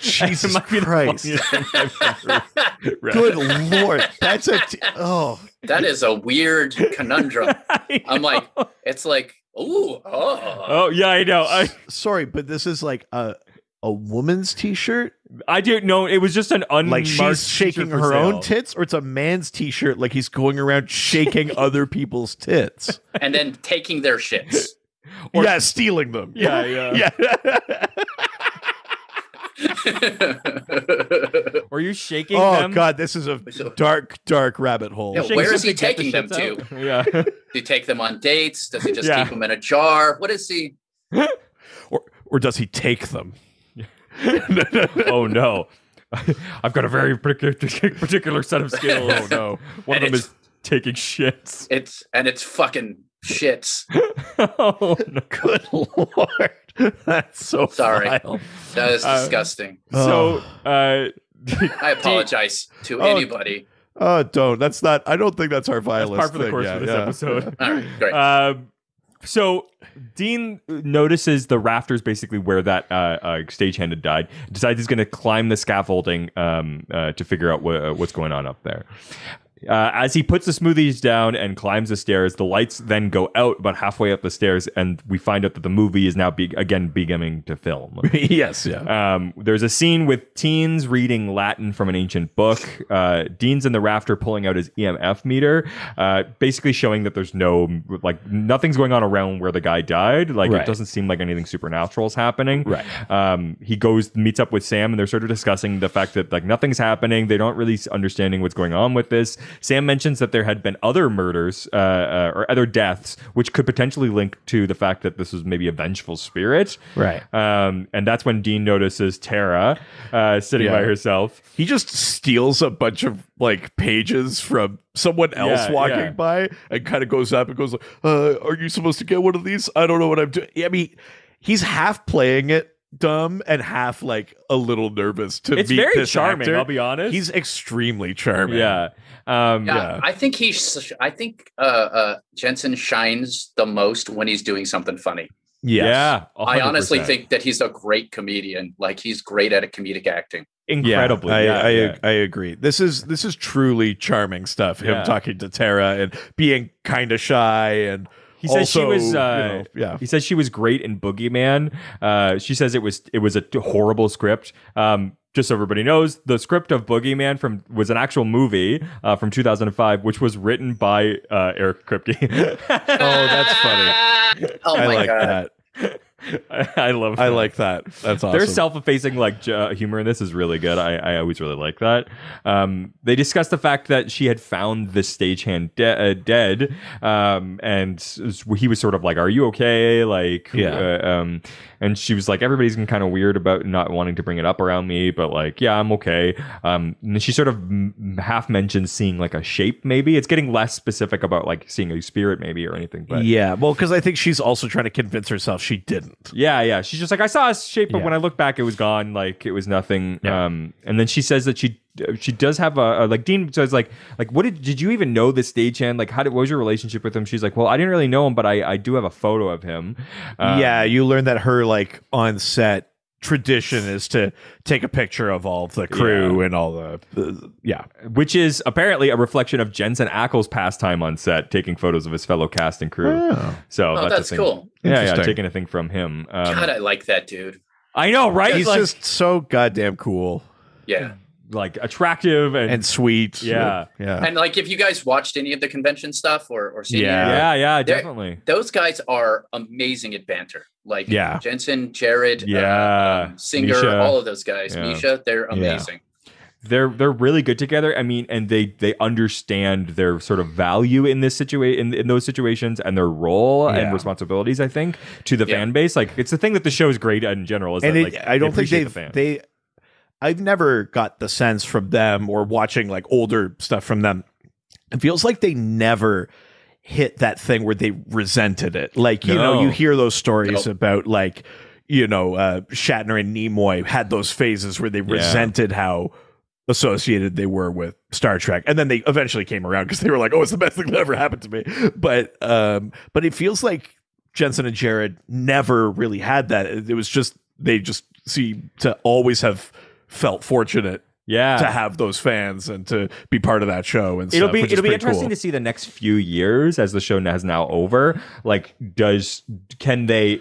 Jesus Christ! Good Lord, that's that is a weird conundrum. I'm like, it's like Ooh, Oh yeah, I know. Sorry, but this is like a woman's t-shirt. I didn't know it was just an Like unmarked she's shaking t-shirt for her own sale. tits, or it's a man's t-shirt like he's going around shaking other people's tits. and then taking their shits. Yeah, stealing them. Yeah. Yeah. Were you shaking Oh them? God, this is a dark rabbit hole. Yeah, Shaking where them is he to get the taking them shits to? out? Yeah. Do you take them on dates? Does he just Yeah. keep them in a jar? What is he? Or does he take them? Oh no, I've got a very particular set of skills. Oh no, one of And them is taking shits. It's fucking shits. Oh no. Good Lord, that's so Sorry. vile. That is disgusting. So, I apologize to anybody. Oh, don't. That's not. I don't think that's our that's vilest part for the thing. course Yeah, for this yeah. episode. All right, great. So Dean notices the rafters basically where that stagehand had died. Decides he's going to climb the scaffolding to figure out what's going on up there. As he puts the smoothies down and climbs the stairs, the lights then go out about halfway up the stairs, and we find out that the movie is now beginning to film. Yes, yeah. There's a scene with teens reading Latin from an ancient book. Dean's in the rafter pulling out his EMF meter, basically showing that there's nothing's going on around where the guy died. Like Right. it doesn't seem like anything supernatural is happening. Right. He meets up with Sam, and they're sort of discussing the fact that like nothing's happening. They don't really understanding what's going on with this. Sam mentions that there had been other murders or other deaths, which could potentially link to the fact that this was maybe a vengeful spirit. Right. And that's when Dean notices Tara sitting by herself. He just steals a bunch of like pages from someone else walking by and kind of goes up and goes, are you supposed to get one of these? I don't know what I'm doing. I mean, he's half playing it dumb and half like a little nervous to It's meet very this charming, actor. I'll be honest. He's extremely charming. Yeah. I think Jensen shines the most when he's doing something funny. Yes. Yeah. 100%. I honestly think that he's a great comedian. Like he's great at comedic acting. Incredibly. I agree. This is truly charming stuff. Him Yeah. talking to Tara and being kind of shy, and He says she also, was. He says she was great in Boogeyman. She says it was a horrible script. Just so everybody knows, the script of Boogeyman was an actual movie from 2005, which was written by Eric Kripke. Oh, that's funny. Oh I my like God. that. I love. I like that. That's awesome. Their self-effacing humor in this is really good. I always really like that. They discussed the fact that she had found this stagehand dead, and he was sort of like, "Are you okay?" And she was like, "Everybody's been kind of weird about not wanting to bring it up around me, but like, yeah, I'm okay." And she sort of half mentions seeing like a shape. Maybe it's getting less specific about like seeing a spirit, maybe or anything. But yeah, well, because I think she's also trying to convince herself she didn't. Yeah. She's just like, I saw a shape, but Yeah. when I looked back, it was gone. Like it was nothing. Yeah. And then she says that she does have a like Dean says like what did you even know this stagehand? Like what was your relationship with him? She's like, well, I didn't really know him, but I do have a photo of him. Yeah, you learn that her like on set tradition is to take a picture of all the crew and all the which is apparently a reflection of Jensen Ackles' pastime on set, taking photos of his fellow cast and crew. Oh. So Oh, that's that's a thing. cool. Yeah, Interesting. taking a thing from him. God, I like that dude. I know, right? He's like, just so goddamn cool Yeah. like attractive and sweet. Yeah. Yeah. And like, if you guys watched any of the convention stuff or seen Yeah. any of it, yeah, They're- definitely. those guys are amazing at banter. Like Yeah. Jensen, Jared, Yeah. Singer, Misha. all of those guys. Yeah. Misha, they're amazing. They're really good together. I mean, and they understand their sort of value in this situation, in those situations, and their role and Yeah. responsibilities. I think to the fan base, like it's the thing that the show is great at in general. Is And that, like, I don't think appreciate the fan. I've never got the sense from them or watching like older stuff from them. It feels like they never hit that thing where they resented it. Like, you know, No. you hear those stories Nope. about like, Shatner and Nimoy had those phases where they resented how associated they were with Star Trek, and then they eventually came around because they were like, "Oh, it's the best thing that ever happened to me." But it feels like Jensen and Jared never really had that. It was just they just seem to always have felt fortunate Yeah. to have those fans and to be part of that show and It'll stuff, be which is pretty interesting cool. to see the next few years as the show has now over. Like, can they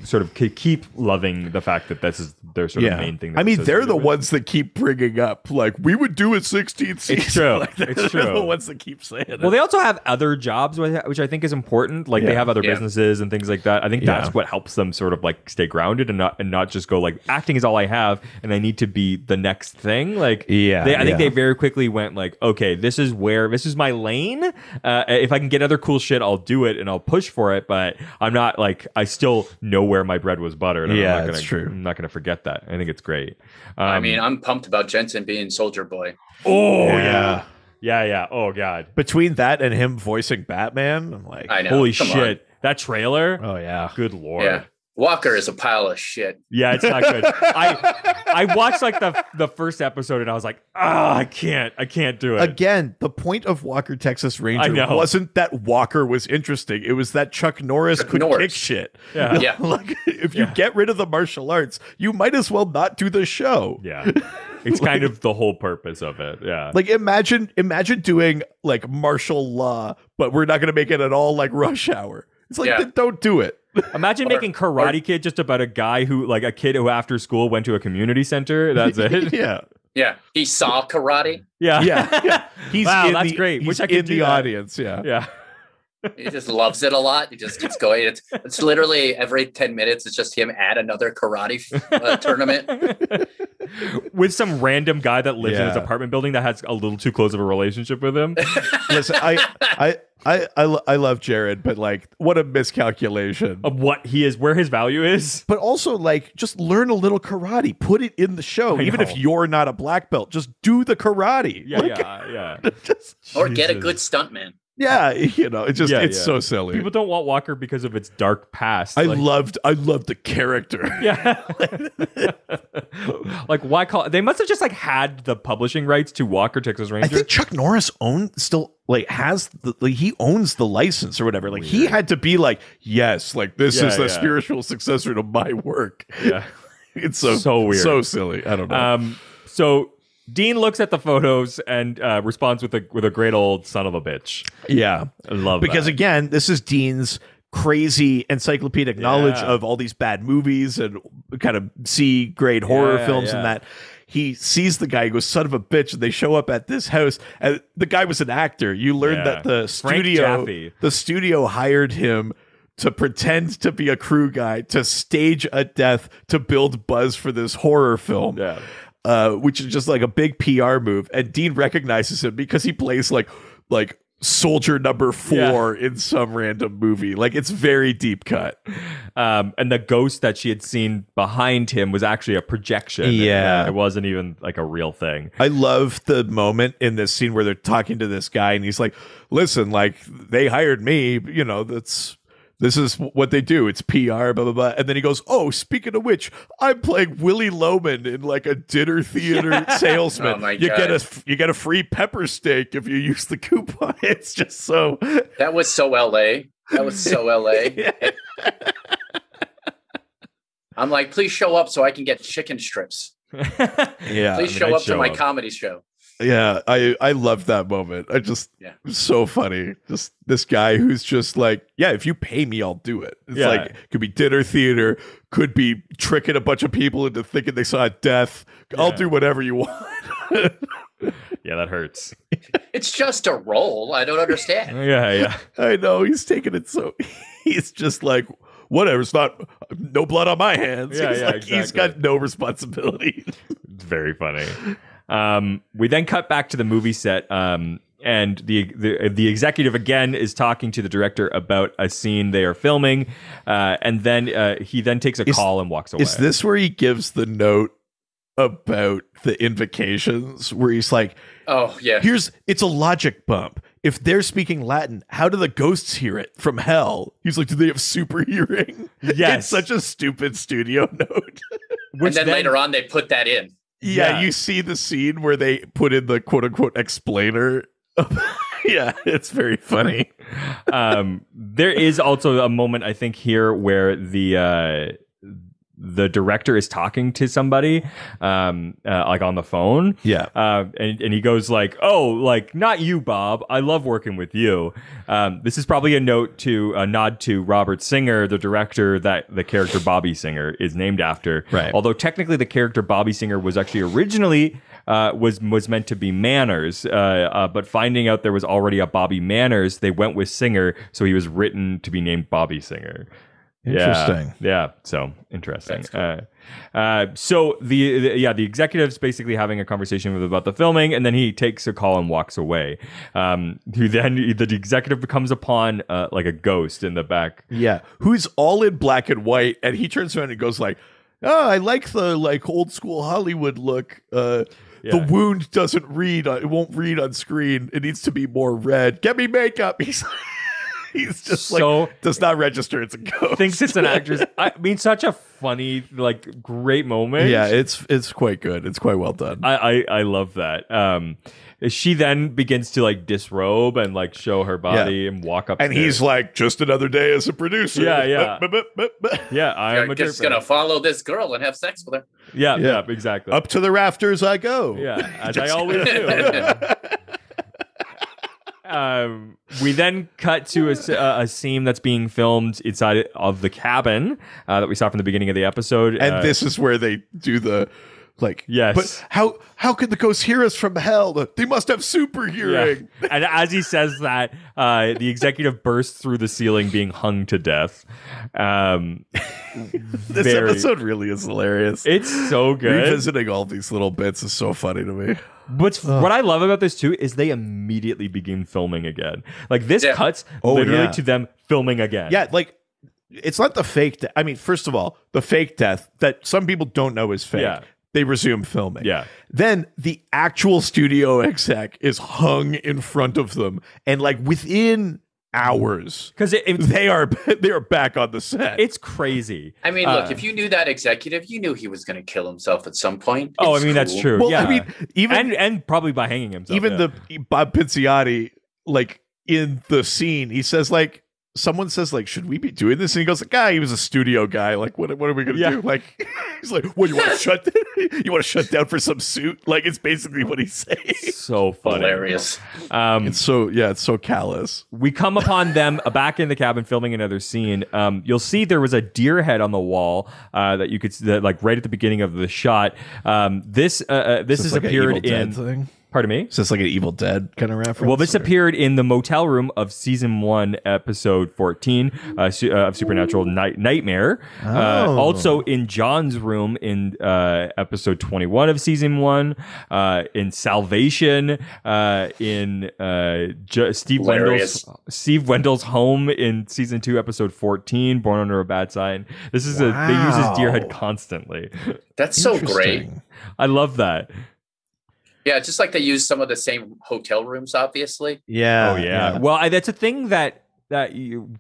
sort of keep loving the fact that this is their sort of main thing? I mean, they're the with? ones that keep bringing up like we would do a 16th season. It's true. Like, It's they're true. the ones that keep saying it. Well, they also have other jobs, which I think is important. Like they have other businesses and things like that. I think that's what helps them sort of like stay grounded and not just go like acting is all I have and I need to be the next thing. Like I think they very quickly went like, okay, this is my lane. If I can get other cool shit, I'll do it and I'll push for it. But I'm not like, I still know where my bread was buttered. And that's true. I'm not gonna forget that. I think it's great. I mean, I'm pumped about Jensen being Soldier Boy. Oh yeah. Oh god. Between that and him voicing Batman, I'm like, I know. Holy Come shit. That trailer. oh yeah. Good lord. Yeah. Walker is a pile of shit. Yeah, it's not good. I watched like the first episode and I was like, I can't do it. Again, the point of Walker Texas I Ranger know. wasn't that Walker was interesting. It was that Chuck Norris could kick shit. Yeah. Yeah. Like if you get rid of the martial arts, you might as well not do the show. Yeah. It's kind of the whole purpose of it. Yeah. Like imagine doing like martial law, but we're not going to make it at all like Rush Hour. It's like then don't do it. Imagine making Karate Kid just about a guy a kid who after school went to a community center. That's it. Yeah. Yeah. He saw karate. Yeah. Yeah. He's Wow, in that's the, great. He's Wish I could in do the that. audience. Yeah. Yeah. He just loves it a lot. He just keeps going. It's literally every 10 minutes. It's just him at another karate tournament. With some random guy that lives in his Yeah. apartment building that has a little too close of a relationship with him. Listen, I love Jared, but like, what a miscalculation. Of what he is, where his value is. But also, like, just learn a little karate. Put it in the show, even if you're not a black belt. Just do the karate. Yeah, Like, yeah. Or get a Jesus. good stuntman. yeah, it's just it's Yeah. so silly. People don't want Walker because of its dark past. I loved the character. Yeah. Like why call they must have just like had the publishing rights to Walker Texas Ranger. I think Chuck Norris he owns the license or whatever. Like he had to be like, yes, like this is the spiritual successor to my work. Yeah. It's So weird. so silly. I don't know. So Dean looks at the photos and responds with a great old son of a bitch. Yeah. I love because that. again, this is Dean's crazy encyclopedic knowledge of all these bad movies and kind of C grade horror films and that. He sees the guy, he goes, son of a bitch, and they show up at this house. And the guy was an actor. You learned that the studio hired him to pretend to be a crew guy, to stage a death, to build buzz for this horror film. Yeah. Which is just like a big PR move. And Dean recognizes him because he plays like soldier number 4 in some random movie. Like it's very deep cut. And the ghost that she had seen behind him was actually a projection. Yeah. It wasn't even like a real thing. I love the moment in this scene where they're talking to this guy and he's like, listen, like they hired me, this is what they do. It's PR, blah, blah, blah. And then he goes, oh, speaking of which, I'm playing Willie Loman in like a dinner theater salesman. Oh my you God. get a free pepper steak if you use the coupon. It's just so. That was so LA. I'm like, please show up so I can get chicken strips. Yeah. Please show up to my comedy show. Yeah, I love that moment. So funny. Just this guy who's just like, yeah, if you pay me, I'll do it. It's like, it could be dinner theater, could be tricking a bunch of people into thinking they saw death. I'll do whatever you want. Yeah, that hurts. It's just a role. I don't understand. Yeah. I know, he's taking it so, he's just like, whatever, it's not, no blood on my hands. He's got no responsibility. It's very funny. We then cut back to the movie set, and the executive again is talking to the director about a scene they are filming, and then he then takes a call and walks away. Is this where he gives the note about the invocations, where he's like, oh yeah, it's a logic bump. If they're speaking Latin, how do the ghosts hear it from hell? He's like, do they have super hearing? Yes. It's such a stupid studio note. And then later on they put that in. Yeah, you see the scene where they put in the quote unquote explainer. Yeah, it's very funny. There is also a moment, I think, here where the director is talking to somebody, like on the phone. Yeah. And he goes like, "Oh, like not you, Bob. I love working with you." This is probably a nod to Robert Singer, the director that the character Bobby Singer is named after. Right. Although technically the character Bobby Singer was actually originally was meant to be Manners, but finding out there was already a Bobby Manners, they went with Singer, so he was written to be named Bobby Singer. Interesting. Yeah. So interesting. Cool. So the executive's basically having a conversation with about the filming, and then he takes a call and walks away. The executive comes upon like a ghost in the back. Yeah, who's all in black and white, and he turns around and goes like, "Oh, I like the like old school Hollywood look. The wound doesn't read. It won't read on screen. It needs to be more red. Get me makeup." He's just So- like does not register. It's a ghost. Thinks it's an actress. I mean, such a funny, like, great moment. Yeah, it's quite good. It's quite well done. I love that. She then begins to like disrobe and like show her body and walk up. And he's like, "Just another day as a producer." Yeah. Yeah, I am You're a just dirtbag. gonna follow this girl and have sex with her. Yeah, exactly. Up to the rafters I go. Yeah, as I always do. We then cut to a scene that's being filmed inside of the cabin that we saw from the beginning of the episode. And this is where they do the like, yes. But how could the ghosts hear us from hell? They must have super hearing. Yeah. And as he says that, the executive bursts through the ceiling, being hung to death. This episode really is hilarious. It's so good. Revisiting all these little bits is so funny to me. What I love about this too is they immediately begin filming again. Like this cuts literally to them filming again. Yeah, like it's not the fake I mean, first of all, the fake death that some people don't know is fake. Yeah. They resume filming. Yeah. Then the actual studio exec is hung in front of them, and like within hours, because they are back on the set. It's crazy. I mean, look, if you knew that executive, you knew he was going to kill himself at some point. Oh, It's I mean, that's cool. true. Well, yeah. I mean, even and probably by hanging himself. even the Bob Pizziotti, like in the scene, he says like, someone says like, "Should we be doing this?" And he goes like, "He was a studio guy. Like, what are we gonna do?" Like, he's like, "What, you want to shut? You want to shut down for some suit?" Like, it's basically what he's saying. So funny. Hilarious. It's so callous. We come upon them back in the cabin filming another scene. You'll see there was a deer head on the wall that you could see, that, like right at the beginning of the shot. This has like appeared Dead in. thing. Pardon me? Is this like an Evil Dead kind of reference? Well, this appeared in the motel room of season 1, episode 14 of Supernatural Nightmare. Also in John's room in episode 21 of season 1. In Salvation. In Steve Wendell's home in season 2, episode 14. Born Under a Bad Sign. This is they use his deer head constantly. That's so great. I love that. Yeah, just like they use some of the same hotel rooms, obviously. Yeah. Oh yeah. Well, that's a thing that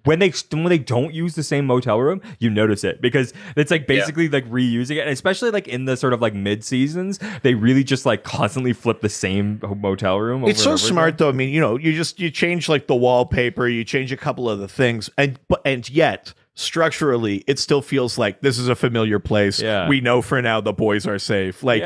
when they don't use the same motel room, you notice it because it's like basically like reusing it, and especially like in the sort of like mid seasons, they really just like constantly flip the same motel room. It's so smart though. I mean, you change like the wallpaper, you change a couple of the things, and yet structurally, it still feels like this is a familiar place. Yeah. We know for now the boys are safe. Like,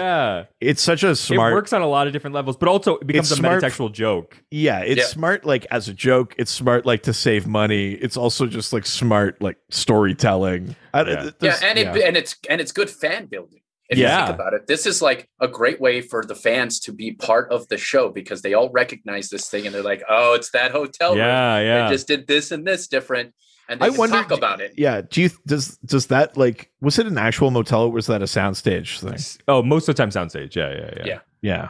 it's such a smart. It works on a lot of different levels, but also it becomes a metatextual joke. Yeah, it's smart like as a joke. It's smart like to save money. It's also just like smart like storytelling. It's good fan building. If you think about it, this is like a great way for the fans to be part of the show because they all recognize this thing and they're like, "Oh, it's that hotel room. Yeah. They just did this and this different." And they can talk about it. Yeah. Does that like, was it an actual motel or was that a soundstage thing? Oh, most of the time soundstage. Yeah.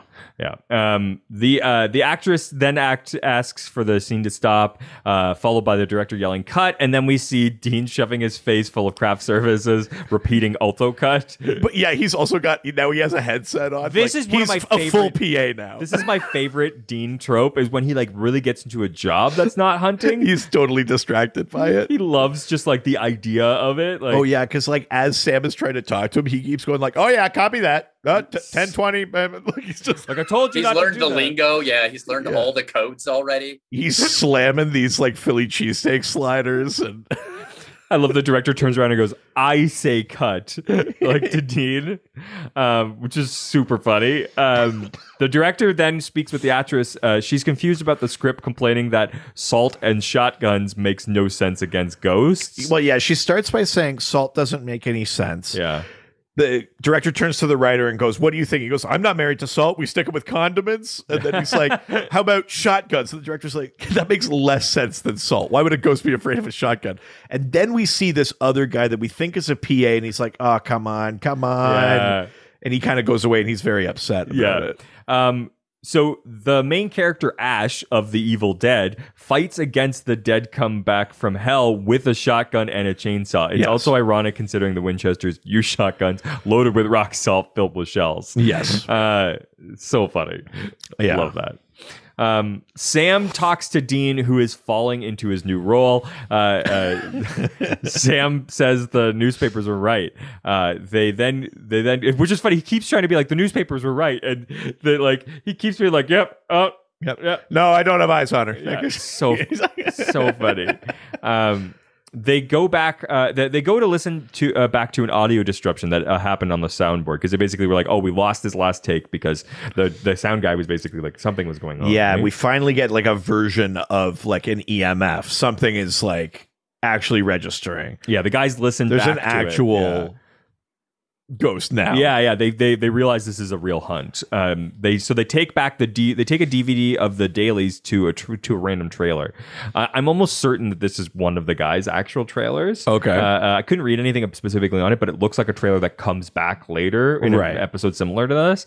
The actress then asks for the scene to stop, followed by the director yelling "cut," and then we see Dean shoving his face full of craft services, repeating "alto cut." But yeah, he's also got he has a headset on. This is one of my favorite. A full PA now. This is my favorite Dean trope: is when he like really gets into a job that's not hunting. He's totally distracted by it. He loves just like the idea of it. Like, oh yeah, because like as Sam is trying to talk to him, he keeps going like, "Oh yeah, copy that." 1020. He's just like, I told you. He's learned the lingo. Yeah, he's learned all the codes already. He's slamming these like Philly cheesesteak sliders and. I love the director turns around and goes, "I say cut," like to Dean, which is super funny. The director then speaks with the actress. She's confused about the script, complaining that salt and shotguns makes no sense against ghosts. Well, yeah, she starts by saying salt doesn't make any sense. Yeah. The director turns to the writer and goes, "What do you think?" He goes, "I'm not married to salt. We stick it with condiments." And then he's like, "How about shotguns?" And the director's like, "That makes less sense than salt. Why would a ghost be afraid of a shotgun?" And then we see this other guy that we think is a PA, and he's like, "Oh, come on. Yeah. And he kind of goes away, and he's very upset about it. So the main character, Ash of the Evil Dead, fights against the dead come back from hell with a shotgun and a chainsaw. It's also ironic considering the Winchesters use shotguns loaded with rock salt filled with shells. Yes. So funny. Yeah. Love that. Sam talks to Dean, who is falling into his new role. Sam says the newspapers were right. They then, which is funny. He keeps trying to be like, the newspapers were right, and he keeps being like, "Yep, oh, Yep. No, I don't have eyes on her." yeah, so funny. They go back. They go to listen to back to an audio disruption that happened on the soundboard, because they basically were like, "Oh, we lost this last take," because the sound guy was basically like, something was going on. Yeah, right? we finally get like a version of like an EMF. Something is like actually registering. Yeah, the guys listen. There's back an to actual ghost now. Yeah. They realize this is a real hunt. They take back they take a DVD of the dailies to a random trailer. I'm almost certain that this is one of the guys' actual trailers. Okay. I couldn't read anything specifically on it, but it looks like a trailer that comes back later in an episode similar to this.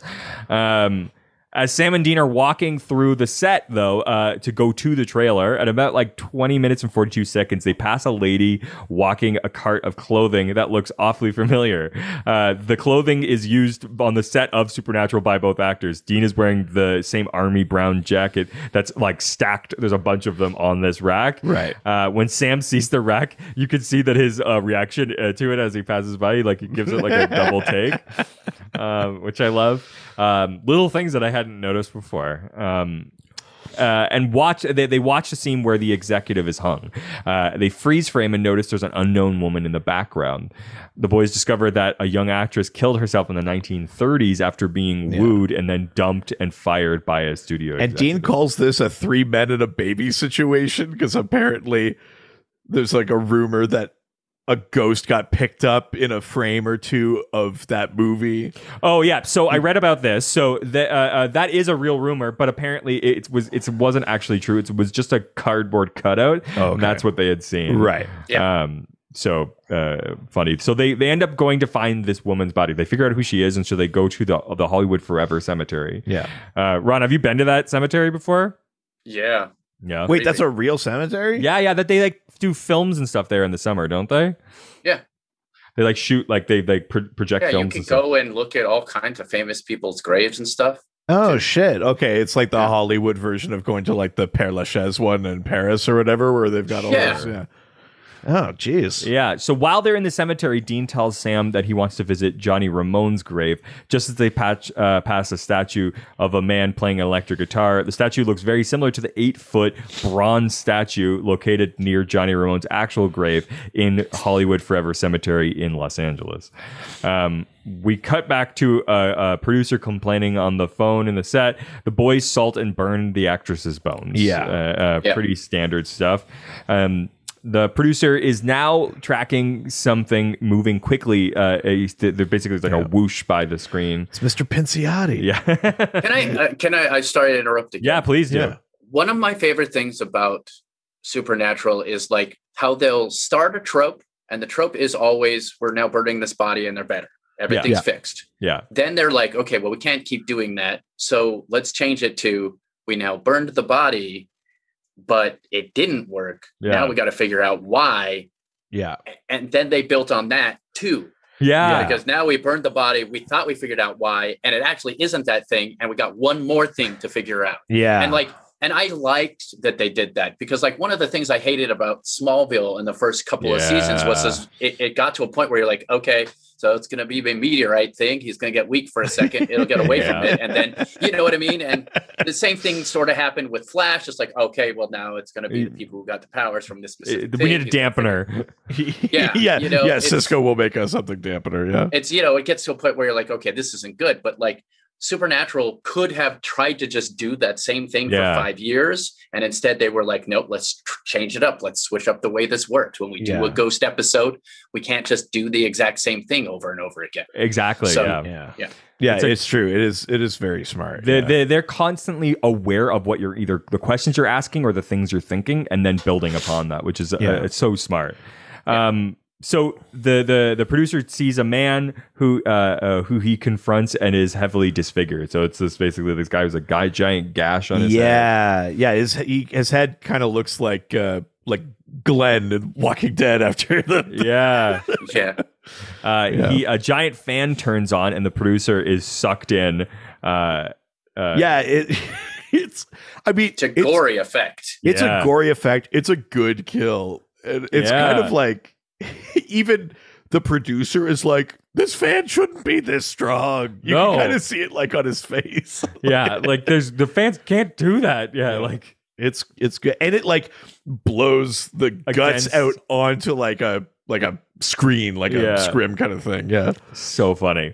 As Sam and Dean are walking through the set, though, to go to the trailer, at about like 20 minutes and 42 seconds, they pass a lady walking a cart of clothing that looks awfully familiar. The clothing is used on the set of Supernatural by both actors. Dean is wearing the same army brown jacket that's like stacked. There's a bunch of them on this rack. Right. When Sam sees the rack, you can see that his reaction to it as he passes by, he gives it like a double take, which I love. Little things that I hadn't noticed before. And they watch the scene where the executive is hung. They freeze frame and notice there's an unknown woman in the background. The boys discover that a young actress killed herself in the 1930s after being wooed and then dumped and fired by a studio executive. And Dean calls this a 3 men and a baby situation, because apparently there's like a rumor that a ghost got picked up in a frame or two of that movie. Oh yeah, so I read about this. So that is a real rumor, but apparently it wasn't actually true. It was just a cardboard cutout. Oh, okay. And that's what they had seen. Right. Yeah. So funny. So they end up going to find this woman's body. They figure out who she is, and so they go to the Hollywood Forever Cemetery. Yeah. Ron, have you been to that cemetery before? Yeah. Yeah. Wait, that's a real cemetery? Yeah. That they do films and stuff there in the summer, don't they? Yeah. They shoot they project Yeah, films. you can go and look at all kinds of famous people's graves and stuff. Oh shit. Okay, it's like the Hollywood version of going to like the Père Lachaise one in Paris or whatever, where they've got all those. Yeah. Oh, geez. Yeah. So while they're in the cemetery, Dean tells Sam that he wants to visit Johnny Ramone's grave. Just as they pass a statue of a man playing an electric guitar, the statue looks very similar to the 8-foot bronze statue located near Johnny Ramone's actual grave in Hollywood Forever Cemetery in Los Angeles. We cut back to a producer complaining on the phone in the set. The boys salt and burn the actress's bones. Pretty standard stuff. The producer is now tracking something moving quickly. They're basically like a whoosh by the screen. It's Mr. Pinciotti. Yeah. Can I sorry to interrupt again. Yeah, please do. Yeah. One of my favorite things about Supernatural is like how they'll start a trope, and the trope is always, we're now burning this body and they're better. Everything's fixed. Yeah. Then they're like, okay, well, we can't keep doing that. So let's change it to, we now burned the body, but it didn't work. Yeah. Now we got to figure out why. Yeah. And then they built on that too. Yeah. Because now we burned the body. We thought we figured out why, and it actually isn't that thing. And we got one more thing to figure out. Yeah. And I liked that they did that, because like one of the things I hated about Smallville in the first couple of seasons was it got to a point where you're like, okay, So it's going to be a meteorite thing. He's going to get weak for a second. It'll get away from it. And then, you know what I mean? And the same thing sort of happened with Flash. It's like, okay, well, now it's going to be the people who got the powers from this specific thing. We need a dampener. Yeah, Cisco will make us something dampener. Yeah. It's, it gets to a point where you're like, okay, this isn't good. But like, Supernatural could have tried to just do that same thing for 5 years. And instead they were like, nope, let's change it up. Let's switch up the way this works. When we do a ghost episode, we can't just do the exact same thing over and over again. Exactly. So, Yeah, it's true. It is very smart. They're constantly aware of what you're either the questions you're asking or the things you're thinking, and then building upon that, which is it's so smart. So the producer sees a man who he confronts and is heavily disfigured. So it's basically this guy who's a giant gash on his head. His head kind of looks like Glenn in Walking Dead after the a giant fan turns on and the producer is sucked in. It's a gory effect. It's a gory effect. It's a good kill. And it's kind of like even the producer is like, this fan shouldn't be this strong. You can kind of see it like on his face. Like the fans can't do that. Like it's good, and it like blows the guts out onto like a screen, like a scrim kind of thing. Yeah, so funny.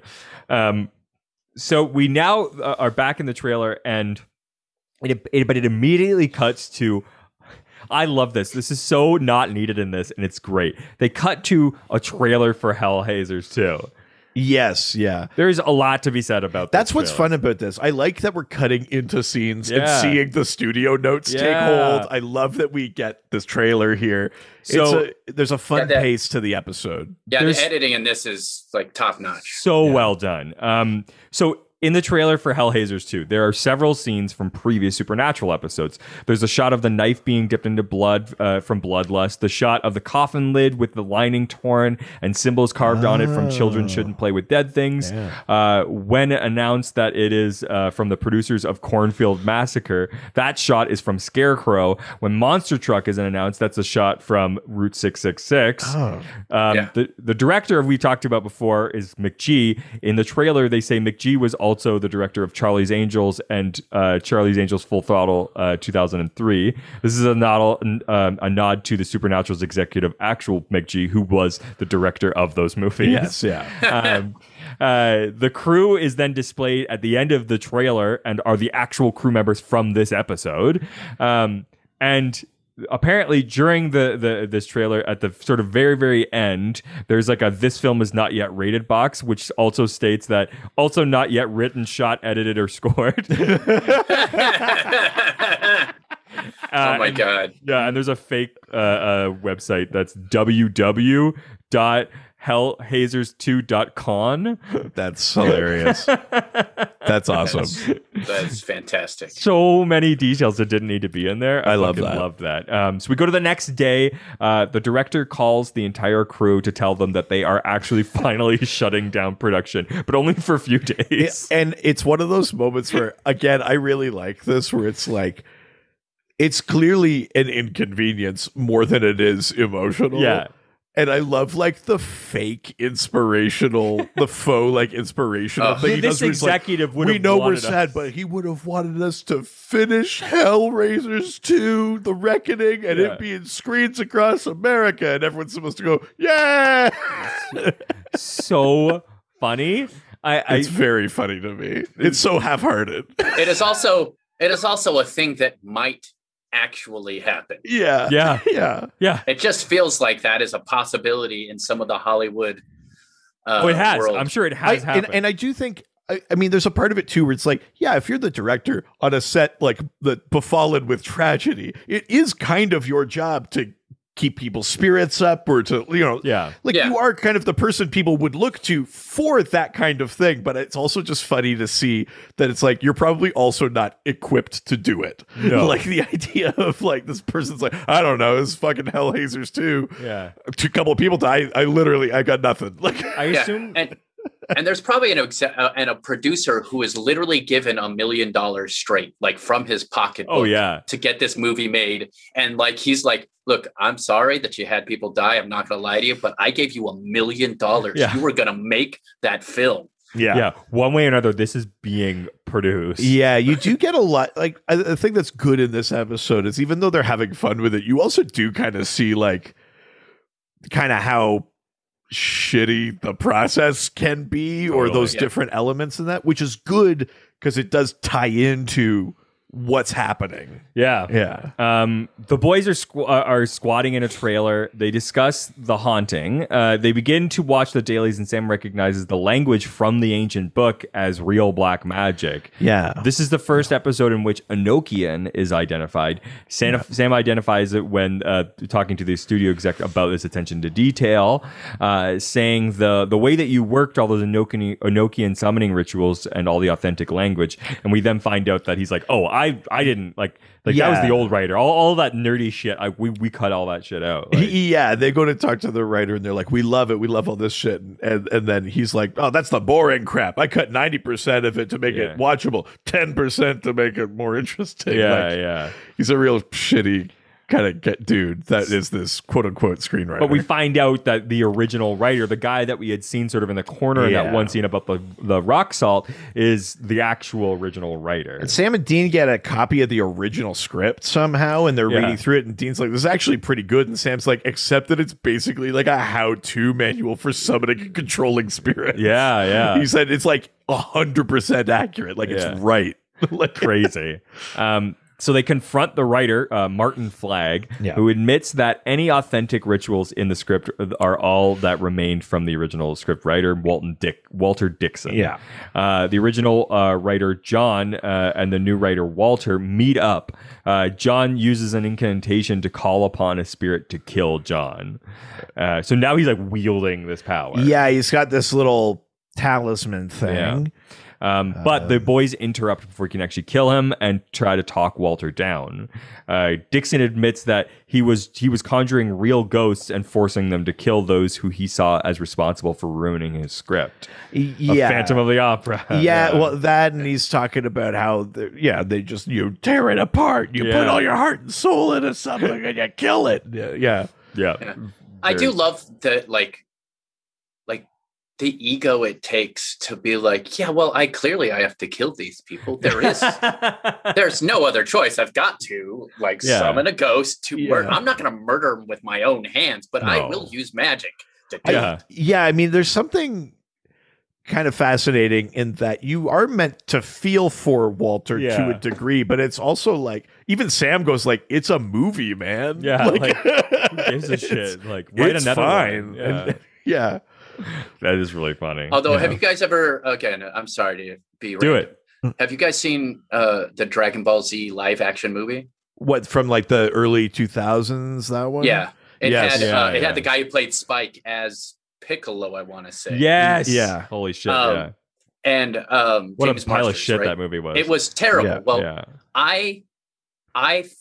So we now are back in the trailer, and but it immediately cuts to. I love this. This is so not needed in this, and it's great. They cut to a trailer for Hellhaisers 2. Yes, yeah. There's a lot to be said about that. That's what's fun about this. I like that we're cutting into scenes and seeing the studio notes take hold. I love that we get this trailer here. So there's a fun pace to the episode. Yeah, the editing in this is like top notch. So well done. So in the trailer for Hellhaisers 2, there are several scenes from previous Supernatural episodes. There's a shot of the knife being dipped into blood from Bloodlust, the shot of the coffin lid with the lining torn and symbols carved on it from Children Shouldn't Play with Dead Things. When announced that it is from the producers of Cornfield Massacre, that shot is from Scarecrow. When Monster Truck is announced, that's a shot from Route 666. The director we talked about before is McG. In the trailer, they say McG was also the director of Charlie's Angels and Charlie's Angels Full Throttle 2003. This is a nod to the Supernatural's executive actual McG, who was the director of those movies. The crew is then displayed at the end of the trailer and are the actual crew members from this episode. And apparently during this trailer at the sort of very, very end, there's like a "this film is not yet rated" box, which also states that also not yet written, shot, edited, or scored. Oh my God. Yeah, and there's a fake website that's www.hellhaisers2.con. That's hilarious. That's awesome. That's fantastic. So many details that didn't need to be in there. I love that. Love that. So we go to the next day. The director calls the entire crew to tell them that they are actually finally shutting down production, but only for a few days. And it's one of those moments where, again, I really like this, where it's like, it's clearly an inconvenience more than it is emotional. Yeah. And I love like the fake inspirational, the faux like inspirational thing. This executive would have we know we're sad, but he would have wanted us to finish Hellraisers 2, The Reckoning, and it be in screens across America, and everyone's supposed to go, yeah. So funny. It's very funny to me. It's so half-hearted. It is also a thing that might actually happen. Yeah. It just feels like that is a possibility in some of the Hollywood it has. world. I'm sure it has happened. And I do think, I mean, there's a part of it too where it's like, yeah, if you're the director on a set like the befallen with tragedy, it is kind of your job to keep people's spirits up, or to, you are kind of the person people would look to for that kind of thing. But it's also just funny to see that it's like, you're probably also not equipped to do it. No. Like the idea of like, this person's like, I don't know, this fucking Hellhaisers 2. Yeah. A couple of people die. I got nothing. Like, I assume. And there's probably and a producer who is literally given $1 million straight, like from his pocketbook, to get this movie made. And like he's like, look, I'm sorry that you had people die. I'm not going to lie to you, but I gave you $1 million. You were going to make that film. Yeah. One way or another, this is being produced. Yeah, you do get a lot. Like, I think that's good in this episode is even though they're having fun with it, you also do kind of see like kind of how shitty the process can be, or those different elements in that, which is good because it does tie into what's happening. Yeah. The boys are squatting in a trailer. They discuss the haunting. They begin to watch the dailies, and Sam recognizes the language from the ancient book as real black magic. Yeah. This is the first episode in which Enochian is identified. Sam identifies it when talking to the studio exec about this attention to detail, saying the way that you worked all those Enochian summoning rituals and all the authentic language. And we then find out that he's like, I didn't like that was the old writer. All that nerdy shit. We cut all that shit out. Like, they go to talk to the writer and they're like, we love it. We love all this shit. And then he's like, oh, that's the boring crap. I cut 90% of it to make it watchable, 10% to make it more interesting. He's a real shitty kind of dude that is this quote unquote screenwriter. But we find out that the original writer, the guy that we had seen sort of in the corner in that one scene about the rock salt, is the actual original writer. And Sam and Dean get a copy of the original script somehow, and they're reading through it, and Dean's like, this is actually pretty good. And Sam's like, except that it's basically like a how-to manual for summoning and controlling spirits. Yeah. He said it's like 100% accurate. Like it's right. Like crazy. So they confront the writer, Martin Flagg, who admits that any authentic rituals in the script are all that remained from the original script writer, Walter Dixon. The original writer, John, and the new writer, Walter, meet up. John uses an incantation to call upon a spirit to kill John. So now he's like wielding this power. Yeah, he's got this little talisman thing. But the boys interrupt before he can actually kill him and try to talk Walter down. Dixon admits that he was conjuring real ghosts and forcing them to kill those who he saw as responsible for ruining his script. Phantom of the Opera. Well, that, and he's talking about how they just tear it apart. You put all your heart and soul into something and you kill it. Yeah. I do love that, like the ego it takes to be like, I have to kill these people. There's no other choice. I've got to summon a ghost to murder. I'm not going to murder them with my own hands, but I will use magic to do it. I mean, there's something kind of fascinating in that you are meant to feel for Walter to a degree, but it's also like, even Sam goes like, it's a movie, man. Like who gives a shit? Like, write another fine. one. That is really funny. Although, have you guys ever, again, I'm sorry to be do random. it. Have you guys seen the Dragon Ball Z live action movie? What, from like the early 2000s, that one? Yeah. It had the guy who played Spike as Piccolo, I want to say. Yes. Yeah. Holy shit. And what James a pile Marsters, of shit right? that movie was. It was terrible. I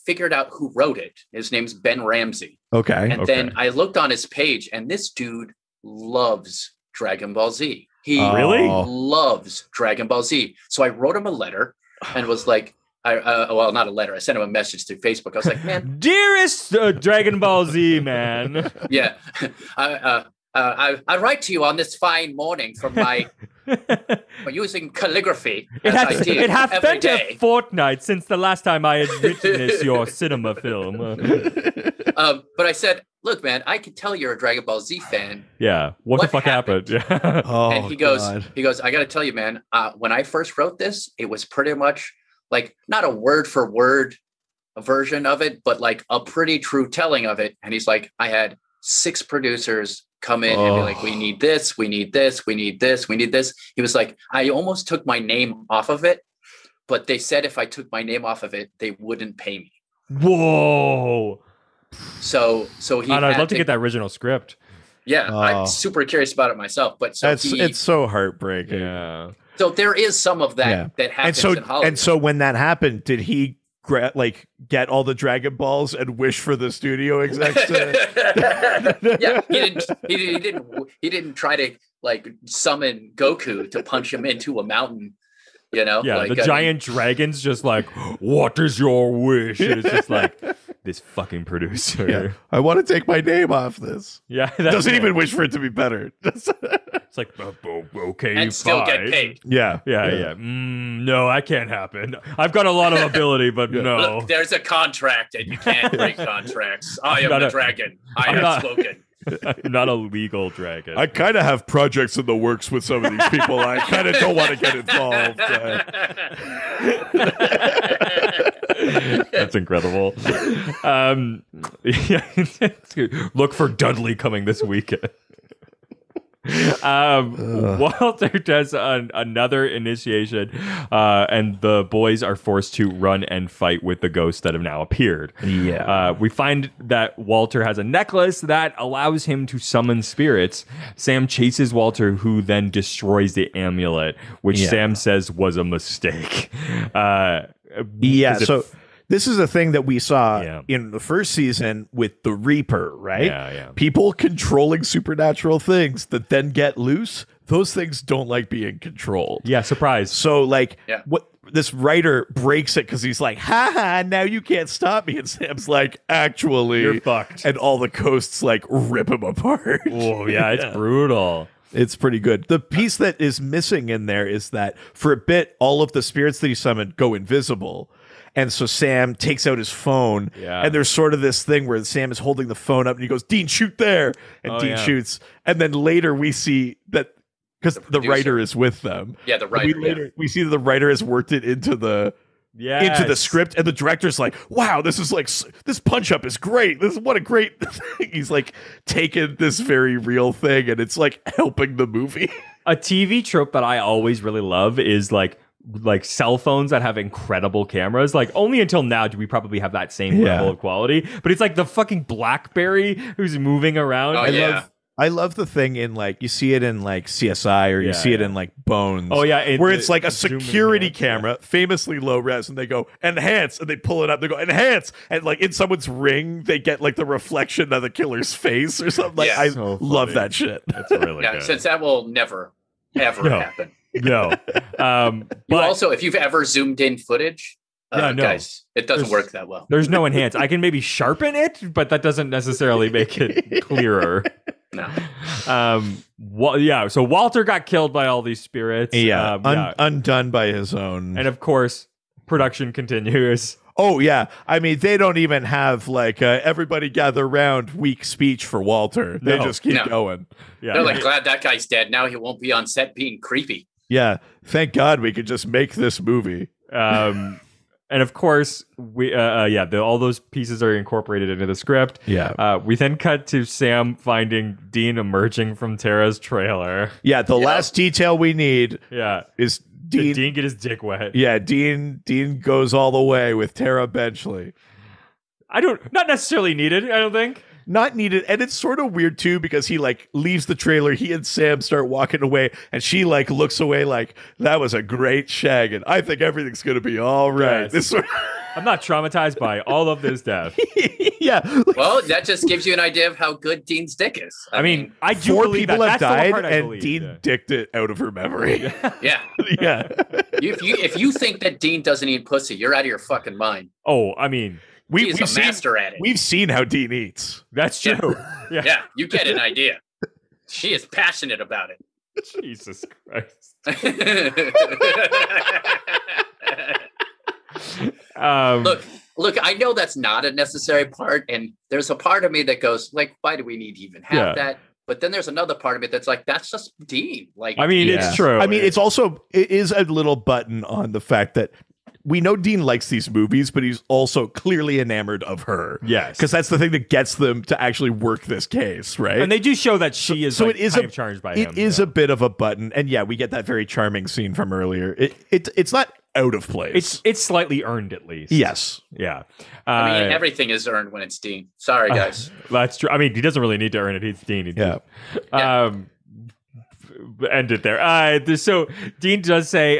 figured out who wrote it. His name's Ben Ramsey. Okay. And then I looked on his page, and this dude loves Dragon Ball Z. He really loves Dragon Ball Z. So I wrote him a letter and was like, well, not a letter. I sent him a message through Facebook. I was like, man, dearest Dragon Ball Z man. I write to you on this fine morning from my using calligraphy. It hath been a fortnight since the last time I had witnessed your cinema film. But I said, look, man, I can tell you're a Dragon Ball Z fan. Yeah. What the fuck happened? Yeah. And he goes, I got to tell you, man, when I first wrote this, it was pretty much like not a word for word version of it, but like a pretty true telling of it. And he's like, I had 6 producers come in and be like, we need this, we need this, we need this, we need this. He was like, I almost took my name off of it, but they said if I took my name off of it, they wouldn't pay me. Whoa. So he. I'd love to get that original script. Yeah, I'm super curious about it myself. But it's so heartbreaking. Yeah. So there is some of that that happens in Hollywood. And so when that happened, did he get all the Dragon Balls and wish for the studio execs to? Yeah, he didn't try to like summon Goku to punch him into a mountain. You know, Yeah, like, the giant dragon's just like, what is your wish? And it's just like, this fucking producer. Yeah. I want to take my name off this. Yeah. Doesn't even wish for it to be better. It's like, okay, and still fine. get paid. Yeah. Yeah. No, that can't happen. I've got a lot of ability, but no. Look, there's a contract, and you can't break contracts. I am the dragon. I have spoken. I'm not a legal dragon. I kind of have projects in the works with some of these people. I kind of don't want to get involved. That's incredible. Look for Dudley coming this weekend. Walter does another initiation, and the boys are forced to run and fight with the ghosts that have now appeared. Yeah. We find that Walter has a necklace that allows him to summon spirits. Sam chases Walter, who then destroys the amulet, which Sam says was a mistake. So this is a thing that we saw in the first season with the Reaper, right? Yeah. People controlling supernatural things that then get loose. Those things don't like being controlled. Yeah, surprise. So, like, what this writer breaks it because he's like, ha, now you can't stop me. And Sam's like, actually, you're fucked. And all the ghosts, like, rip him apart. Oh, yeah, it's brutal. It's pretty good. The piece that is missing in there is that for a bit, all of the spirits that he summoned go invisible. And so Sam takes out his phone, and there's sort of this thing where Sam is holding the phone up, and he goes, Dean, shoot there. And Dean shoots. And then later we see that, because the writer is with them. Yeah, the writer. We see that the writer has worked it into the script, and the director's like, wow, this is like, this punch up is great. What a great thing. He's like taken this very real thing, and it's like helping the movie. A TV trope that I always really love is like cell phones that have incredible cameras. Like, only until now do we probably have that same level of quality, but it's like the fucking BlackBerry who's moving around. I love the thing in, like, you see it in like CSI, or you see it in like Bones. Oh yeah, where it's like a security camera, famously low res, and they go enhance, and they pull it up. They go enhance, and like in someone's ring, they get like the reflection of the killer's face or something. Like, I love that shit. That's really good. Since that will never ever happen. No. But also, if you've ever zoomed in footage, guys, it doesn't work that well. There's no enhance. I can maybe sharpen it, but that doesn't necessarily make it clearer. No. So Walter got killed by all these spirits. Undone by his own. And of course, production continues. Oh, yeah. I mean, they don't even have like everybody gather around weak speech for Walter. They just keep going. Yeah. They're like, glad that guy's dead. Now he won't be on set being creepy. Yeah. Thank God we could just make this movie. And of course, we all those pieces are incorporated into the script. Yeah. We then cut to Sam finding Dean emerging from Tara's trailer. Yeah, the last detail we need is Dean. Did Dean get his dick wet? Yeah, Dean goes all the way with Tara Benchley. Not necessarily needed, I don't think. Not needed, and it's sort of weird too because he like leaves the trailer. He and Sam start walking away, and she like looks away like, that was a great shag, and I think everything's gonna be all right. Yes. I'm not traumatized by all of this death. Yeah. Well, that just gives you an idea of how good Dean's dick is. I mean, I do 4 believe people have That's died, and Dean dicked it out of her memory. Yeah. Yeah. If you think that Dean doesn't eat pussy, you're out of your fucking mind. Oh, I mean, He's a master at it. We've seen how Dean eats. That's true. Yeah, you get an idea. She is passionate about it. Jesus Christ. Look, I know that's not a necessary part, and there's a part of me that goes, like, why do we need to even have that? But then there's another part of it that's like, that's just Dean. Like, I mean, it's true. I mean, it is a little button on the fact that we know Dean likes these movies, but he's also clearly enamored of her. Yes. Because that's the thing that gets them to actually work this case, right? And they do show that she is kind of charged by him. It is a bit of a button. And we get that very charming scene from earlier. It's not out of place. It's slightly earned, at least. Yes. Yeah. I mean, everything is earned when it's Dean. Sorry, guys. That's true. I mean, he doesn't really need to earn it. He's Dean. end it there. So Dean does say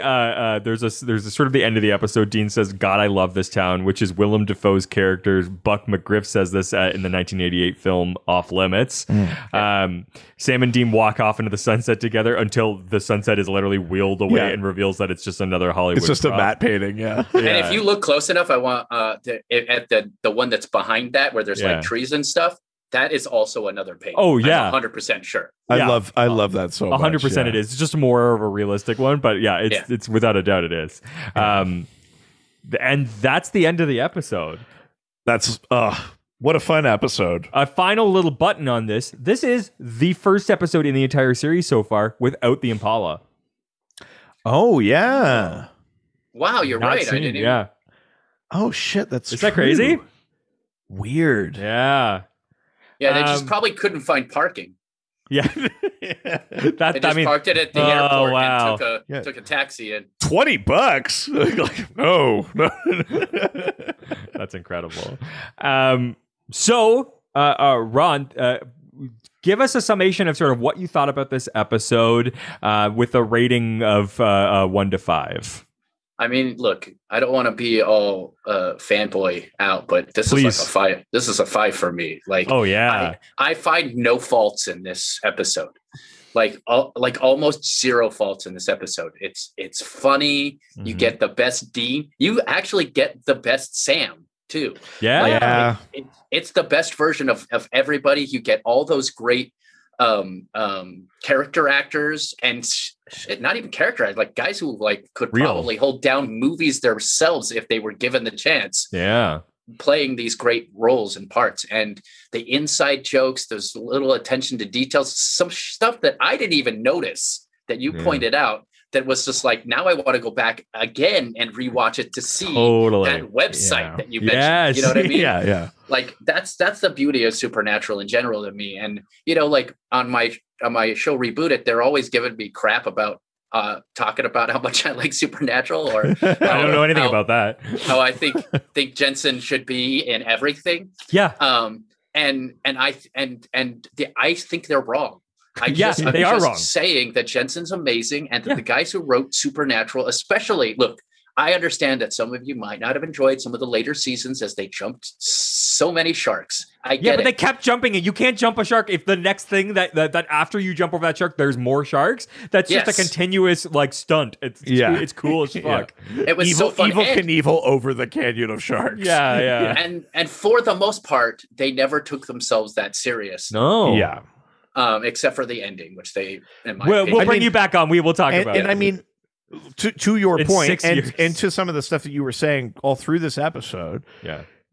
there's a sort of the end of the episode. Dean says, "God, I love this town," which is Willem Dafoe's character. Buck McGriff says this in the 1988 film Off Limits. Sam and Dean walk off into the sunset together until the sunset is literally wheeled away and reveals that it's just another Hollywood. It's just prop. a matte painting, yeah. And if you look close enough, I want at the one that's behind that where there's like trees and stuff. That is also another painting. Oh yeah, I'm 100% sure. I love that so much. 100% it is. It's just more of a realistic one, but it's without a doubt it is. And that's the end of the episode. That's what a fun episode. A final little button on this. This is the first episode in the entire series so far without the Impala. Oh yeah. Wow, you're right. I didn't even... Oh shit, that's Is that crazy? Weird. Yeah. Yeah, they just probably couldn't find parking. Yeah. They just parked it at the airport and took a taxi in. $20? No. That's incredible. So, Ron, give us a summation of sort of what you thought about this episode with a rating of 1 to 5. I mean, look, I don't want to be all fanboy out, but this is like a 5. This is a 5 for me. Like, oh yeah, I find no faults in this episode. Like almost zero faults in this episode. It's funny. Mm-hmm. You get the best Dean. You actually get the best Sam too. Yeah, it's the best version of everybody. You get all those great character actors and not even character actors, like guys who like could probably hold down movies themselves if they were given the chance. Yeah. Playing these great roles and parts, and the inside jokes, there's little attention to details, some stuff that I didn't even notice that you pointed out that was just like, now I want to go back again and rewatch it to see that website that you mentioned. Yes. You know what I mean? Yeah. Like that's the beauty of Supernatural in general to me. And like on my show Reboot It, they're always giving me crap about talking about how much I like Supernatural, or I don't know anything about that. How I think Jensen should be in everything. Yeah. And I think they're wrong. I'm wrong. Saying that Jensen's amazing, and that the guys who wrote Supernatural, especially, look, I understand that some of you might not have enjoyed some of the later seasons as they jumped so many sharks. I get it. They kept jumping it. You can't jump a shark if the next thing that after you jump over that shark, there's more sharks. That's just a continuous like stunt. It's cool as fuck. It was evil, so fun. Evil Knievel over the Canyon of Sharks. Yeah. And for the most part, they never took themselves that serious. No. Yeah. Except for the ending, which they, we'll bring you back on. We will talk about it. And I mean, to your point, 6 years. and to some of the stuff that you were saying all through this episode,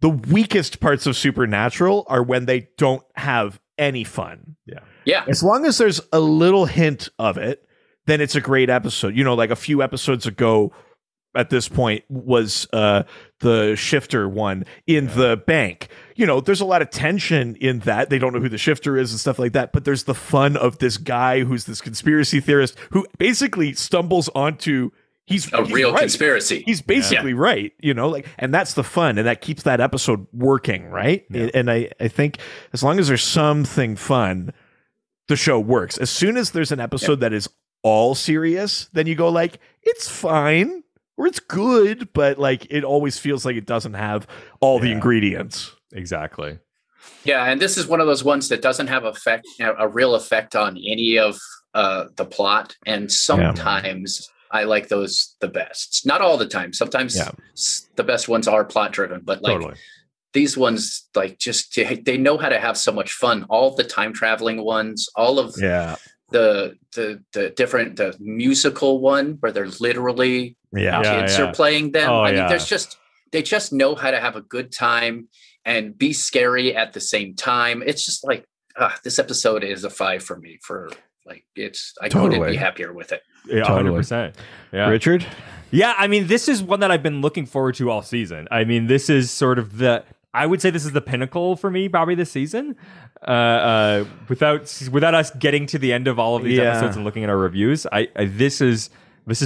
the weakest parts of Supernatural are when they don't have any fun. Yeah. As long as there's a little hint of it, then it's a great episode. Like a few episodes ago, at this point, was the shifter one in the bank. There's a lot of tension in that. They don't know who the shifter is and stuff like that. But there's the fun of this guy who's this conspiracy theorist who basically stumbles onto he's real right. conspiracy. He's basically right, and that's the fun, and that keeps that episode working, right? Yeah. And I think as long as there's something fun, the show works. As soon as there's an episode that is all serious, then you go like, it's fine. Or it's good, but like it always feels like it doesn't have all the ingredients. Exactly. Yeah, and this is one of those ones that doesn't have a real effect on any of the plot. And sometimes I like those the best. Not all the time. Sometimes the best ones are plot driven, but like these ones, like just they know how to have so much fun. All the time traveling ones, all of the different the musical one where they're literally kids are playing them. They just know how to have a good time and be scary at the same time. It's just like this episode is a 5 for me. For like I couldn't be happier with it. Yeah, 100%. Yeah, Richard. Yeah, I mean, this is one that I've been looking forward to all season. I mean, this is sort of I would say this is the pinnacle for me, probably this season. Without us getting to the end of all of these episodes and looking at our reviews, this is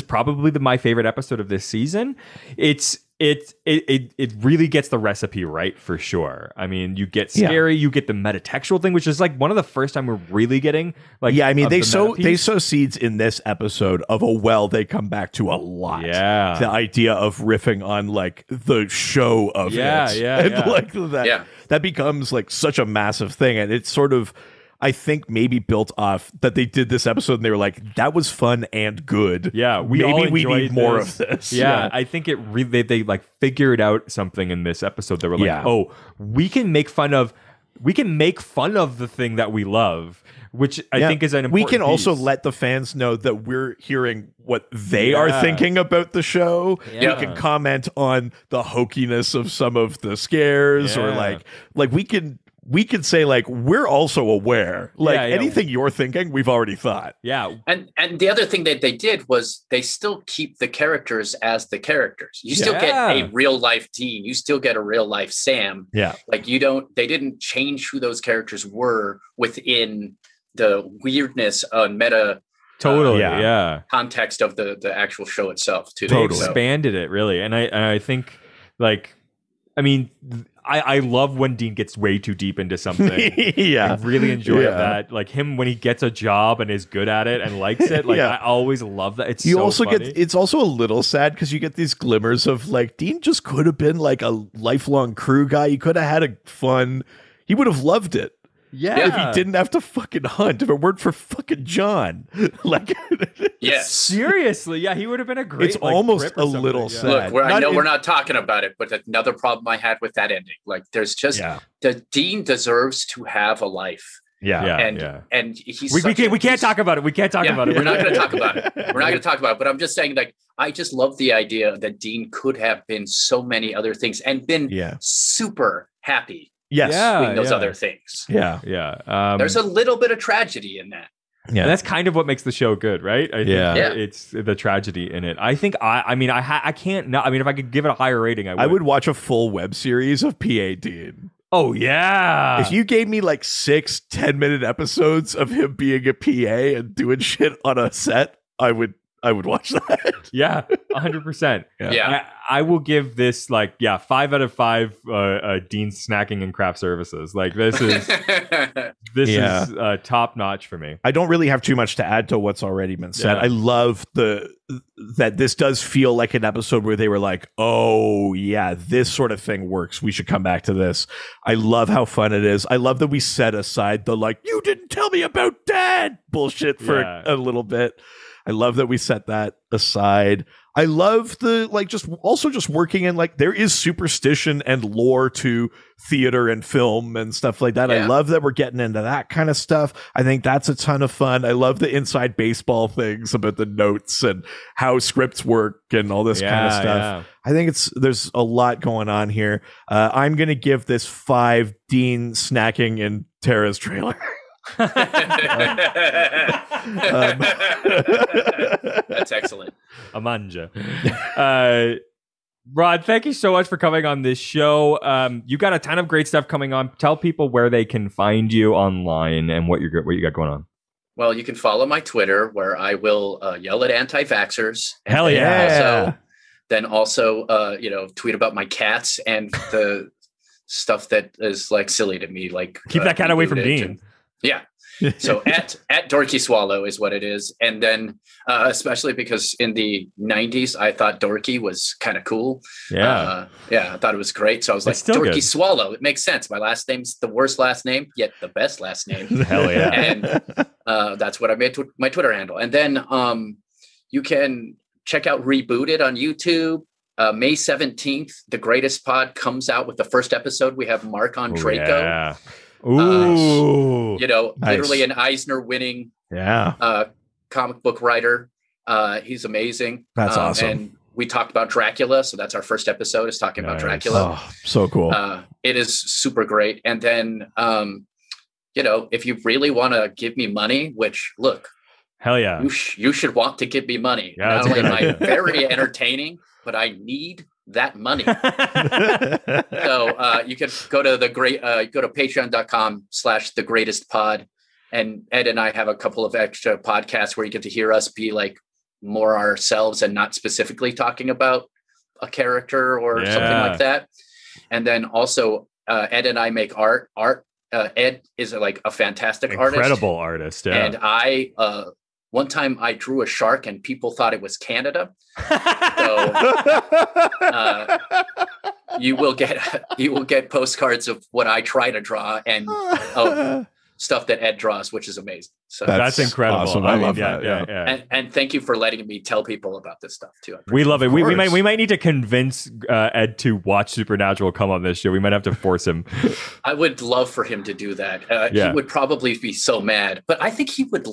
probably my favorite episode of this season. It's it really gets the recipe right for sure. I mean, you get scary, you get the metatextual thing, which is like one of the first time we're really getting like I mean they sow seeds in this episode of a well they come back to a lot. Yeah, the idea of riffing on like the show of like that becomes like such a massive thing, and it's sort of, I think, maybe built off that they did this episode and they were like, that was fun and good. Yeah, we need more of this. Yeah, I think it really they like figured out something in this episode. They were like, oh, we can make fun of the thing that we love, which I think is an important We can also piece. let the fans know that we're hearing what they are thinking about the show. Yeah. We can comment on the hokiness of some of the scares, or like we could say like, we're also aware, like anything you're thinking, we've already thought. Yeah. And the other thing that they did was they still keep the characters as the characters. You still get a real life Dean. You still get a real life Sam. Yeah. Like they didn't change who those characters were within the weirdness on meta context of the actual show itself too. They expanded it really. And I think like, I mean, I love when Dean gets way too deep into something. I really enjoy that. Like him when he gets a job and is good at it and likes it. Like I always love that. It's it's also a little sad because you get these glimmers of like Dean just could have been like a lifelong crew guy. He could have had a fun. He would have loved it. Yeah. If he didn't have to fucking hunt, if it weren't for fucking John. Like, yes. Seriously. Yeah, he would have been a great. It's almost a little sad. Look, I know we're not talking about it, but another problem I had with that ending. Like, there's just the Dean deserves to have a life. And he's we can't talk about it. We can't talk about it. We're not going to talk about it. We're not going to talk about it. But I'm just saying, like, I just love the idea that Dean could have been so many other things and been super happy. Doing those other things. There's a little bit of tragedy in that. Yeah, and that's kind of what makes the show good, right? I think it's the tragedy in it. I think I can't. Not, I mean, if I could give it a higher rating, I would watch a full web series of PA Dean. Oh yeah! If you gave me like 6 10-minute episodes of him being a PA and doing shit on a set, I would watch that. Yeah, 100%. Yeah. I will give this 5 out of 5 Dean snacking and craft services. Like this is is top notch for me. I don't really have too much to add to what's already been said. I love that this does feel like an episode where they were like, oh yeah, this sort of thing works. We should come back to this. I love how fun it is. I love that we set aside the like, you didn't tell me about Dad bullshit for a little bit. I love that we set that aside. I love the just working in like there is superstition and lore to theater and film and stuff like that. I love that we're getting into that kind of stuff. I think that's a ton of fun. I love the inside baseball things about the notes and how scripts work and all this kind of stuff. I think there's a lot going on here. I'm going to give this 5 Dean snacking in Tara's trailer. That's excellent. Amanja. Rod, thank you so much for coming on this show. You got a ton of great stuff coming on. Tell people where they can find you online and what you got going on. Well, you can follow my Twitter where I will yell at anti-vaxxers. Hell yeah. Also, tweet about my cats and the stuff that is like silly to me. Like keep that cat away from Dean. So at Dorky Swallow is what it is. And then especially because in the 90s, I thought Dorky was kind of cool. I thought it was great. So I was like, Dorky good. Swallow. It makes sense. My last name's the worst last name, yet the best last name. Hell yeah. And that's what I made my Twitter handle. And then you can check out Rebooted on YouTube. May 17th, The Greatest Pod comes out with the first episode. We have Mark on Draco. Yeah. Ooh, nice. Literally an Eisner winning comic book writer. He's amazing. That's awesome. And we talked about Dracula. So that's our first episode is talking about Dracula. Oh, so cool. It is super great. And then, if you really want to give me money, which look, hell yeah, you should want to give me money. Yeah, not only am I very entertaining, but I need that money. So you can go to go to patreon.com/thegreatestpod, and Ed and I have a couple of extra podcasts where you get to hear us be like more ourselves and not specifically talking about a character or something like that. And then also Ed and I make art. Ed is like a fantastic incredible artist. Yeah. And I one time I drew a shark and people thought it was Canada. So you will get postcards of what I try to draw and stuff that Ed draws, which is amazing. So that's incredible. Awesome. I love that. Yeah. And thank you for letting me tell people about this stuff too. We love it. We might need to convince Ed to watch Supernatural come on this show. We might have to force him. I would love for him to do that. He would probably be so mad, but I think he would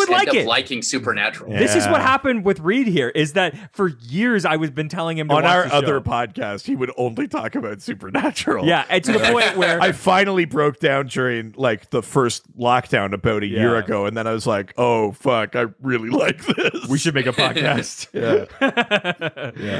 like it. Liking Supernatural. Yeah. This is what happened with Reed here, is that for years I was been telling him to on watch our the other show. podcast, he would only talk about Supernatural. Yeah, and to the point where I finally broke down during like the first lockdown about a year ago, and then I was like, "Oh fuck, I really like this. We should make a podcast."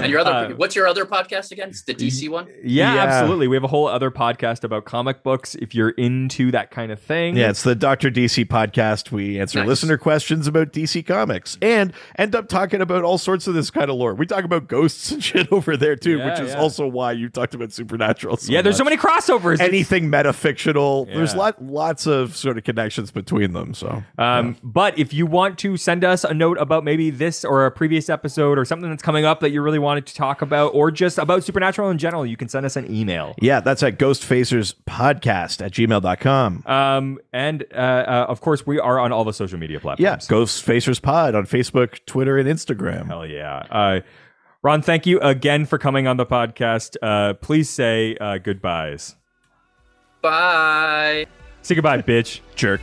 And your other, what's your other podcast again? It's the DC one. Yeah, absolutely. We have a whole other podcast about comic books. If you're into that kind of thing, it's the Dr. DC podcast. We answer listener questions about DC Comics and end up talking about all sorts of this kind of lore. We talk about ghosts and shit over there too, which is also why you talked about Supernatural. There's so many crossovers. Anything metafictional. There's lots of sort of connections between them. So, but if you want to send us a note about maybe this or a previous episode or something that's coming up that you really wanted to talk about, or just about Supernatural in general, you can send us an email. Yeah, that's at ghostfacerspodcast@gmail.com. And of course, we are on all the social media platforms. Yeah, Ghost Facers Pod on Facebook, Twitter, and Instagram. Hell yeah. Ron, thank you again for coming on the podcast. Please say goodbyes. Bye. Say goodbye, bitch. Jerk.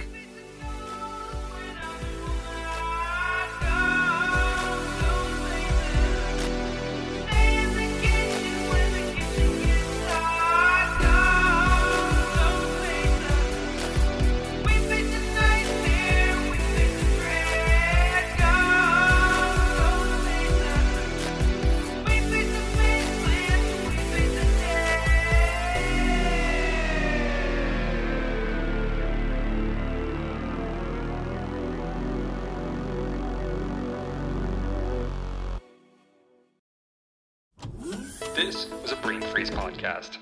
This was a Brain Freeze podcast.